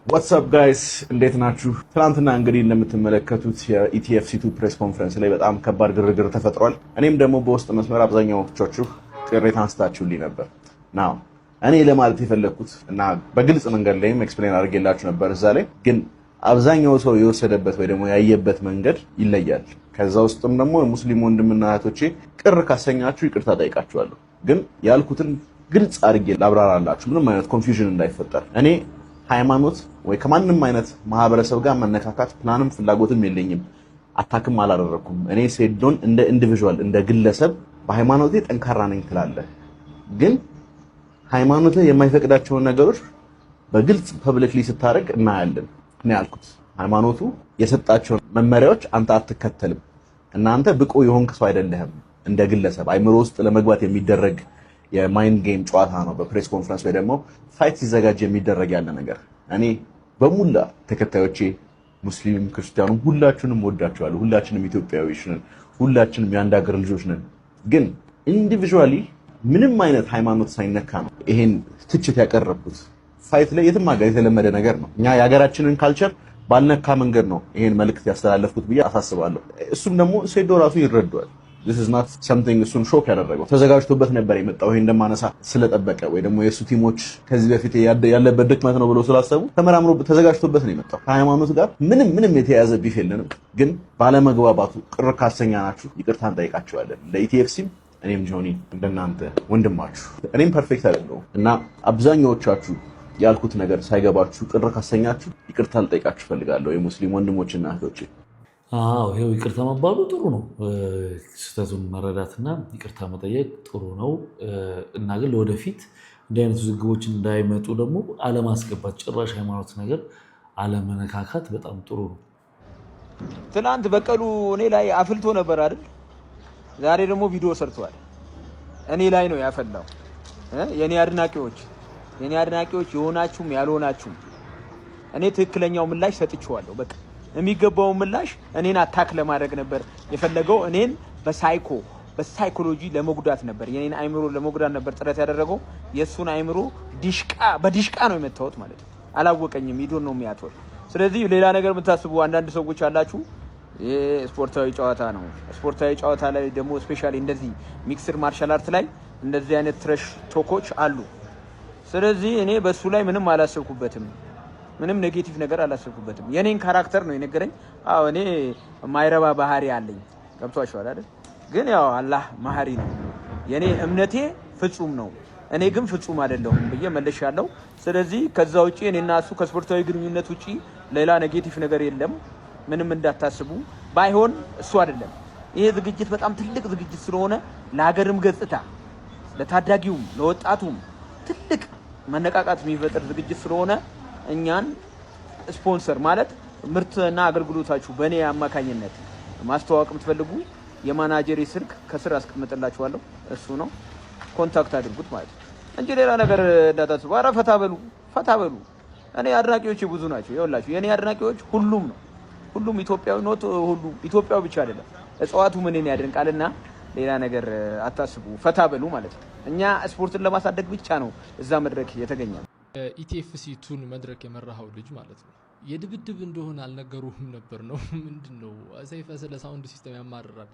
ዋትስአፕ ጋይስ እንዴት ናችሁ? ትናንትና እንግዲህ እንደምትመለከቱት የኢቲኤፍሲ2 ፕሬስ ኮንፈረንስ ላይ በጣም ከባድ ግርግር ተፈጥሯል። እኔም ደግሞ በውስጥ መስመር አብዛኛዎቻችሁ ቅሬታ አንስታችሁልኝ ነበር። ናው እኔ ለማለት የፈለግኩት እና በግልጽ መንገድ ላይም ኤክስፕሌን አድርጌላችሁ ነበር እዛ ላይ፣ ግን አብዛኛው ሰው የወሰደበት ወይ ደግሞ ያየበት መንገድ ይለያል። ከዛ ውስጥም ደግሞ ሙስሊም ወንድምና እህቶቼ ቅር ካሰኛችሁ ይቅርታ ጠይቃችኋለሁ። ግን ያልኩትን ግልጽ አድርጌ ላብራራላችሁ ምንም አይነት ኮንፊውዥን እንዳይፈጠር። እኔ ሃይማኖት ወይ ከማንም አይነት ማህበረሰብ ጋር መነካካት ፕላንም ፍላጎትም የለኝም። አታክም አላደረኩም። እኔ ሴዶን እንደ ኢንዲቪጁዋል እንደ ግለሰብ በሃይማኖቴ ጠንካራ ነኝ ትላለህ፣ ግን ሃይማኖት የማይፈቅዳቸውን ነገሮች በግልጽ ፐብሊክሊ ስታደርግ እናያለን። እኔ ያልኩት ሃይማኖቱ የሰጣቸውን መመሪያዎች አንተ አትከተልም። እናንተ ብቁ የሆንክ ሰው አይደለህም። እንደ ግለሰብ አይምሮ ውስጥ ለመግባት የሚደረግ የማይንድ ጌም ጨዋታ ነው። በፕሬስ ኮንፈረንስ ወይ ደግሞ ፋይት ሲዘጋጅ የሚደረግ ያለ ነገር። እኔ በሙላ ተከታዮቼ ሙስሊም ክርስቲያኑም ሁላችንም ወዳቸዋለሁ። ሁላችንም ኢትዮጵያዊዎች ነን። ሁላችንም የአንድ ሀገር ልጆች ነን። ግን ኢንዲቪጁዋሊ ምንም አይነት ሃይማኖት ሳይነካ ነው ይሄን ትችት ያቀረብኩት። ፋይት ላይ የትም ሀገር የተለመደ ነገር ነው። እኛ የሀገራችንን ካልቸር ባልነካ መንገድ ነው ይሄን መልእክት ያስተላለፍኩት ብዬ አሳስባለሁ። እሱም ደግሞ ሴዶ ራሱ ይረዳዋል። this is not something እሱን ሾክ ያደረገው ተዘጋጅቶበት ነበር የመጣው። ይሄን እንደማነሳ ስለጠበቀ ወይ ደግሞ የሱ ቲሞች ከዚህ በፊት ያለበት ድክመት ነው ብሎ ስላሰቡ ተመራምሮ ተዘጋጅቶበት ነው የመጣው። ከሃይማኖት ጋር ምንም የተያያዘ ቢፍ የለንም። ግን ባለመግባባቱ ቅር ካሰኛናችሁ ይቅርታ እንጠይቃቸዋለን። ለኢቲኤፍሲም እኔም ጆኒ እንደናንተ ወንድማችሁ እኔም ፐርፌክት አይደለሁም እና አብዛኛዎቻችሁ ያልኩት ነገር ሳይገባችሁ ቅር ካሰኛችሁ ይቅርታ ልጠይቃችሁ ፈልጋለሁ የሙስሊም ወንድሞችና እህቶቼ። ይሄው ይቅርታ መባሉ ጥሩ ነው። ስህተቱን መረዳትና ይቅርታ መጠየቅ ጥሩ ነው እና ግን ለወደፊት እንዲህ አይነት ውዝግቦች እንዳይመጡ ደግሞ አለማስገባት፣ ጭራሽ ሃይማኖት ነገር አለመነካካት በጣም ጥሩ ነው። ትናንት በቀሉ እኔ ላይ አፍልቶ ነበር አይደል? ዛሬ ደግሞ ቪዲዮ ሰርቷል። እኔ ላይ ነው ያፈላው። የኔ አድናቂዎች የሆናችሁም ያልሆናችሁም እኔ ትክክለኛው ምላሽ ሰጥቼዋለሁ። በቃ የሚገባው ምላሽ እኔን አታክ ለማድረግ ነበር የፈለገው። እኔን በሳይኮ በሳይኮሎጂ ለመጉዳት ነበር፣ የኔን አይምሮ ለመጉዳት ነበር ጥረት ያደረገው። የሱን አይምሮ በዲሽቃ ነው የመታወት ማለት ነው። አላወቀኝም፣ ሂዶን ነው የሚያተው። ስለዚህ ሌላ ነገር የምታስቡ አንዳንድ ሰዎች አላችሁ። ይሄ ስፖርታዊ ጨዋታ ነው። ስፖርታዊ ጨዋታ ላይ ደግሞ ስፔሻሊ እንደዚህ ሚክስድ ማርሻል አርት ላይ እንደዚህ አይነት ትረሽ ቶኮች አሉ። ስለዚህ እኔ በሱ ላይ ምንም አላሰብኩበትም፣ ምንም ኔጌቲቭ ነገር አላሰብኩበትም። የኔን ካራክተር ነው የነገረኝ። አዎ እኔ ማይረባ ባህሪ አለኝ፣ ገብቷችኋል አይደል? ግን ያው አላህ መሀሪ ነው። የኔ እምነቴ ፍጹም ነው፣ እኔ ግን ፍጹም አይደለሁም ብዬ መልሻለሁ። ስለዚህ ከዛ ውጪ እኔና እሱ ከስፖርታዊ ግንኙነት ውጪ ሌላ ኔጌቲቭ ነገር የለም፣ ምንም እንዳታስቡ። ባይሆን እሱ አይደለም ይሄ ዝግጅት በጣም ትልቅ ዝግጅት ስለሆነ ለሀገርም ገጽታ ለታዳጊውም ለወጣቱም ትልቅ መነቃቃት የሚፈጥር ዝግጅት ስለሆነ እኛን ስፖንሰር ማለት ምርትና አገልግሎታችሁ በእኔ አማካኝነት ማስተዋወቅ የምትፈልጉ የማናጀሪ ስልክ ከስር አስቀምጥላችኋለሁ፣ እሱ ነው፣ ኮንታክት አድርጉት ማለት ነው እንጂ ሌላ ነገር እንዳታስቡ። ኧረ ፈታ በሉ። እኔ አድናቂዎች ብዙ ናቸው። ይኸውላችሁ የኔ አድናቂዎች ሁሉም ነው፣ ሁሉም ኢትዮጵያዊ ነው። ሁሉ ኢትዮጵያዊ ብቻ አይደለም፣ እጽዋቱ ምንን ያደንቃልና ሌላ ነገር አታስቡ፣ ፈታ በሉ ማለት ነው። እኛ ስፖርትን ለማሳደግ ብቻ ነው እዛ መድረክ የተገኘው። ኢቲኤፍሲ ቱን መድረክ የመራኸው ልጅ ማለት ነው የድብድብ እንደሆነ አልነገሩህም ነበር ነው? ምንድነው ሰይፈ ስለ ሳውንድ ሲስተም ያማርራል።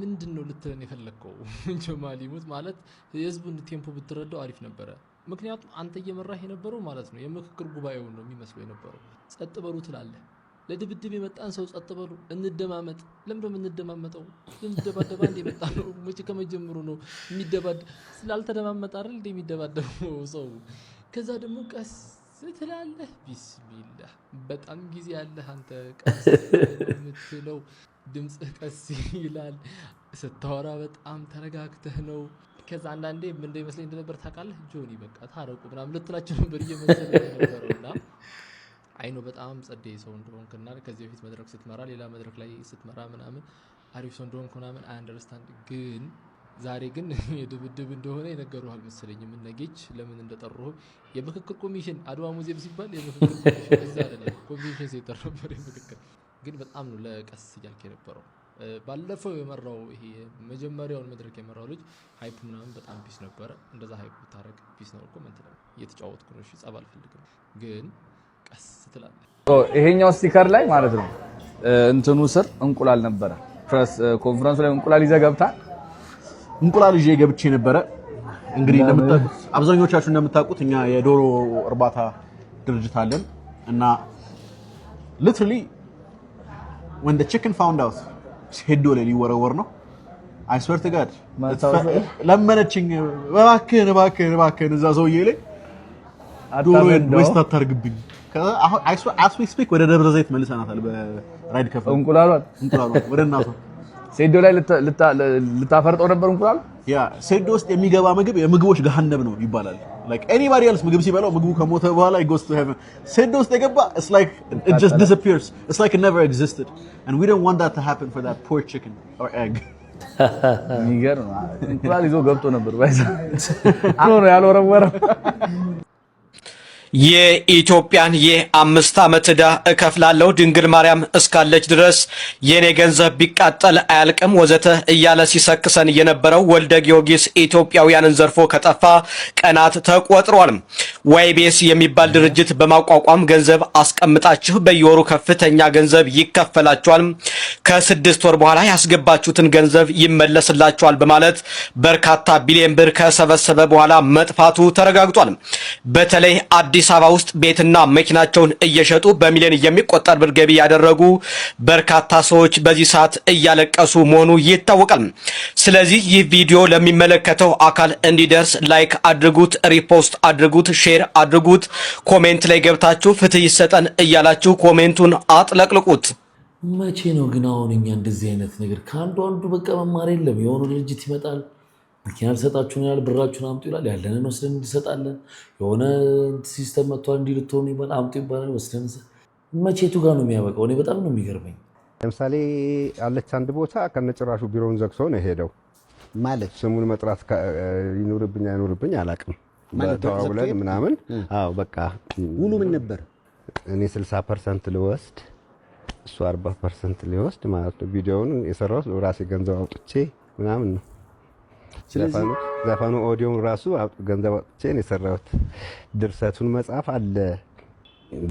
ምንድነው ልትለን የፈለግከው? ጀማል ይሙት ማለት የህዝቡን ቴምፖ ብትረዳው አሪፍ ነበረ። ምክንያቱም አንተ እየመራህ የነበረው ማለት ነው የምክክር ጉባኤውን ነው የሚመስለው የነበረው። ጸጥ በሉ ትላለህ። ለድብድብ የመጣን ሰው ጸጥ በሉ፣ እንደማመጥ። ለምንድነው የምንደማመጠው? ልንደባደባ እንደ የመጣ ነው? መቼ ከመጀመሩ ነው የሚደባደብ? ስላልተደማመጠ አይደል እንደ የሚደባደበው ሰው። ከዛ ደግሞ ቀስ ትላለህ። ቢስሚላህ በጣም ጊዜ ያለህ አንተ ቀስ የምትለው ድምጽህ ቀስ ይላል። ስታወራ በጣም ተረጋግተህ ነው። ከዛ አንዳንዴ ምን እንደሚመስለኝ እንደነበር ታውቃለህ? ጆኒ በቃ ታረቁ ምናምን ልትላቸው ነበር እየመሰለኝ ነበረውና አይኖ በጣም ጸደይ ሰው እንደሆንክና ከዚህ በፊት መድረክ ስትመራ ሌላ መድረክ ላይ ስትመራ ምናምን አሪፍ ሰው እንደሆንክ ምናምን አይ አንደርስታንድ። ግን ዛሬ ግን የድብድብ እንደሆነ የነገሩህ አልመሰለኝም። እነጌች ለምን እንደጠሩህ የምክክር ኮሚሽን አድዋ ሙዚየም ሲባል የምክክር ኮሚሽን እዛ አይደለም ኮንቬንሽን ሴንተር ነበር የምክክር። ግን በጣም ነው ለቀስ እያልክ የነበረው። ባለፈው የመራው ይሄ መጀመሪያውን መድረክ የመራው ልጅ ሃይፕ ምናምን በጣም ፒስ ነበረ። እንደዛ ሃይፕ ብታረግ ፒስ ነው እኮ ምን ትላለህ? እየተጫወትኩ ነው። እሺ ጸብ አልፈልግም ግን ቀስ ትላለህ። ይሄኛው ስቲከር ላይ ማለት ነው እንትኑ ስር እንቁላል ነበረ። ፕሬስ ኮንፈረንስ ላይ እንቁላል ይዘህ ገብተሃል። እንቁላል ይዤ ገብቼ ነበረ። እንግዲህ እንደምታውቁት አብዛኞቻችሁ እንደምታውቁት እኛ የዶሮ እርባታ ድርጅት አለን እና literally when the chicken found out ሄዶ ላይ ሊወረወር ነው። I swear to God ለመነችኝ፣ እባክህን እዛ ሰውዬ ላይ ዶሮ ወስታ ታርግብኝ። ከዛ አሁን as we speak ወደ ደብረ ዘይት መልሰናታል በራይድ ከፈ እንቁላሏን ወደ እናቷ ሴዶ ላይ ልታፈርጠው ነበር እንቁላል። ያ ሴዶ ውስጥ የሚገባ ምግብ የምግቦች ገሃነም ነው ይባላል። like anybody else ምግብ ሲበላው ምግቡ ከሞተ በኋላ it goes to heaven። ሴዶ ውስጥ የገባ it's like it just disappears. It's like it never existed and we don't want that to happen for that poor chicken or egg. የሚገርም እንቁላል ይዞ ገብቶ ነበር ባይዛ ነው ያልወረወረው። የኢትዮጵያን የ5 ዓመት ዕዳ እከፍላለሁ ድንግል ማርያም እስካለች ድረስ የኔ ገንዘብ ቢቃጠል አያልቅም ወዘተ እያለ ሲሰክሰን የነበረው ወልደ ጊዮርጊስ ኢትዮጵያውያንን ዘርፎ ከጠፋ ቀናት ተቆጥሯል። ዋይቤስ የሚባል ድርጅት በማቋቋም ገንዘብ አስቀምጣችሁ በየወሩ ከፍተኛ ገንዘብ ይከፈላችኋል፣ ከ6 ወር በኋላ ያስገባችሁትን ገንዘብ ይመለስላችኋል በማለት በርካታ ቢሊዮን ብር ከሰበሰበ በኋላ መጥፋቱ ተረጋግጧል። በተለይ አዲስ አበባ ውስጥ ቤትና መኪናቸውን እየሸጡ በሚሊዮን የሚቆጠር ብር ገቢ ያደረጉ በርካታ ሰዎች በዚህ ሰዓት እያለቀሱ መሆኑ ይታወቃል። ስለዚህ ይህ ቪዲዮ ለሚመለከተው አካል እንዲደርስ ላይክ አድርጉት፣ ሪፖስት አድርጉት፣ ሼር አድርጉት። ኮሜንት ላይ ገብታችሁ ፍትህ ይሰጠን እያላችሁ ኮሜንቱን አጥለቅልቁት። መቼ ነው ግን አሁን እኛ እንደዚህ አይነት ነገር ከአንዱ አንዱ በቃ መማር የለም። የሆነ ድርጅት ይመጣል መኪና ልሰጣችሁ ነው ያለ ብራችሁን አምጡ ይላል። ያለንን ወስደን እንሰጣለን። የሆነ ሲስተም መጥቷል እንዲህ ልትሆኑ ይባል አምጡ ይባላል ወስደን። መቼቱ ጋር ነው የሚያበቃው? እኔ በጣም ነው የሚገርመኝ። ለምሳሌ አለች አንድ ቦታ ከነጭራሹ ቢሮውን ዘግቶ ነው የሄደው። ማለት ስሙን መጥራት ይኖርብኝ አይኖርብኝ አላውቅም። ተዋውለን ምናምን አዎ በቃ ውሉ ምን ነበር? እኔ 60% ልወስድ እሱ 40% ሊወስድ ማለት ነው። ቪዲዮውን የሰራሁት ራሴ ገንዘብ አውጥቼ ምናምን ነው። ዘፈኑ ኦዲዮን ራሱ ገንዘብ አውጥቼ ነው የሰራሁት። ድርሰቱን መጻፍ አለ።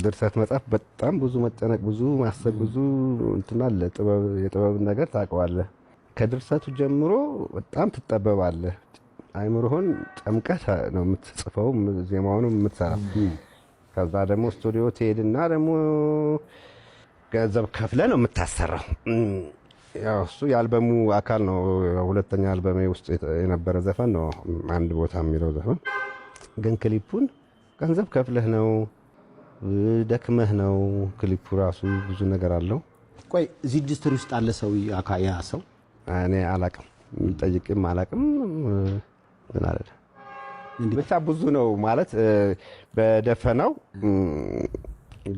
ድርሰት መጻፍ በጣም ብዙ መጨነቅ፣ ብዙ ማሰብ፣ ብዙ እንትን አለ። የጥበብ ነገር ታውቀዋለህ። ከድርሰቱ ጀምሮ በጣም ትጠበባለህ። አይምሮህን ጨምቀህ ነው የምትጽፈው፣ ዜማውንም የምትሰራው። ከዛ ደግሞ ስቱዲዮ ትሄድና ደግሞ ገንዘብ ከፍለህ ነው የምታሰራው። ያው እሱ የአልበሙ አካል ነው። ሁለተኛ አልበሜ ውስጥ የነበረ ዘፈን ነው አንድ ቦታ የሚለው ዘፈን። ግን ክሊፑን ገንዘብ ከፍለህ ነው፣ ደክመህ ነው። ክሊፑ ራሱ ብዙ ነገር አለው። ቆይ እዚህ ኢንዱስትሪ ውስጥ አለ ሰው ያ ሰው እኔ አላቅም፣ ጠይቅም አላቅም። ምን አለ ብቻ ብዙ ነው ማለት በደፈናው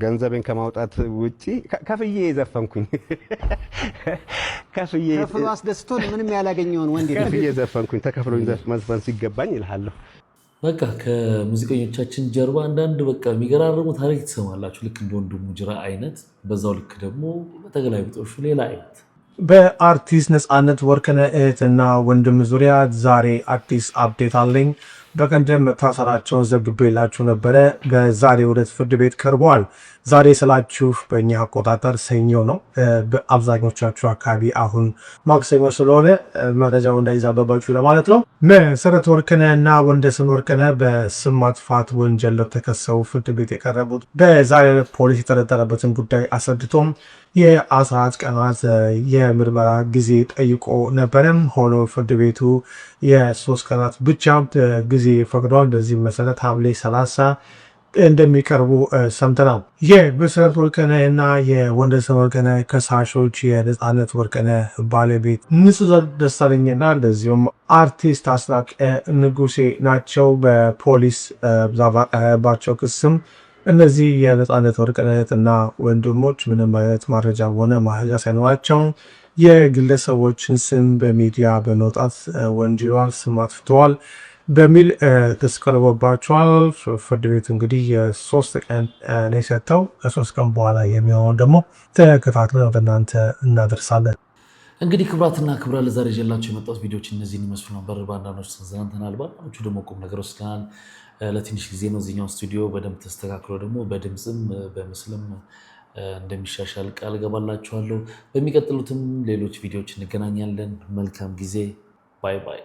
ገንዘቤን ከማውጣት ውጪ ከፍዬ ዘፈንኩኝ። ከፍሎ አስደስቶን ምንም ያላገኘውን ወንድ ከፍዬ ዘፈንኩኝ። ተከፍሎኝ መዝፈን ሲገባኝ ይልሃለሁ። በቃ ከሙዚቀኞቻችን ጀርባ አንዳንድ በቃ የሚገራርሙ ታሪክ ትሰማላችሁ። ልክ እንደ ወንድሙ ጅራ አይነት፣ በዛው ልክ ደግሞ በተገላቢጦሹ ሌላ አይነት። በአርቲስት ነፃነት ወርቅነህ እህትና ወንድም ዙሪያ ዛሬ አዲስ አፕዴት አለኝ። በቀደም መታሰራቸውን ዘግቤላችሁ ነበረ። በዛሬው ዕለት ፍርድ ቤት ቀርበዋል። ዛሬ ስላችሁ በእኛ አቆጣጠር ሰኞ ነው። በአብዛኞቻችሁ አካባቢ አሁን ማክሰኞ ስለሆነ መረጃው እንዳይዛበባችሁ ለማለት ነው። መሰረት ወርቅነህ እና ወንደሰን ወርቅነህ በስም ማጥፋት ወንጀል ተከሰው ፍርድ ቤት የቀረቡት በዛሬ ዕለት ፖሊስ የጠረጠረበትን ጉዳይ አስረድቶም የ14 ቀናት የምርመራ ጊዜ ጠይቆ ነበረም። ሆኖ ፍርድ ቤቱ የ3 ቀናት ብቻ ጊዜ ፈቅዷል። በዚህ መሰረት ሐምሌ 30 እንደሚቀርቡ ሰምተናል። የመሰረት ወርቅነህ እና የወንደሰን ወርቅነህ ከሳሾች የነፃነት ወርቅነህ ባለቤት ንጽሕት ደሳለኝና እንደዚሁም አርቲስት አስናቀ ንጉሴ ናቸው። በፖሊስ ባቀረባቸው ክስም እነዚህ የነፃነት ወርቅነህ እና ወንድሞች ምንም አይነት ማረጃ ሆነ ማረጃ ሳይኖራቸው የግለሰቦችን ስም በሚዲያ በመውጣት ወንጅለዋል፣ ስም አጥፍተዋል በሚል ክስ ቀርቦባቸዋል። ፍርድ ቤት እንግዲህ የ3 ቀን ነው የሰጠው። ከ3 ቀን በኋላ የሚሆነውን ደግሞ ተከታትለን ወደ እናንተ እናደርሳለን። እንግዲህ ክቡራትና ክቡራን ለዛሬ ይዤላችሁ የመጣሁት ቪዲዮዎች እነዚህን ይመስሉ ነበር። በአንዳንዶች ተዝናንተናል፣ በአንዳንዶቹ ደግሞ ቁም ነገር ወስደናል። ለትንሽ ጊዜ ነው እዚህኛው ስቱዲዮ በደንብ ተስተካክሎ ደግሞ በድምፅም በምስልም እንደሚሻሻል ቃል ገባላችኋለሁ። በሚቀጥሉትም ሌሎች ቪዲዮዎች እንገናኛለን። መልካም ጊዜ። ባይ ባይ።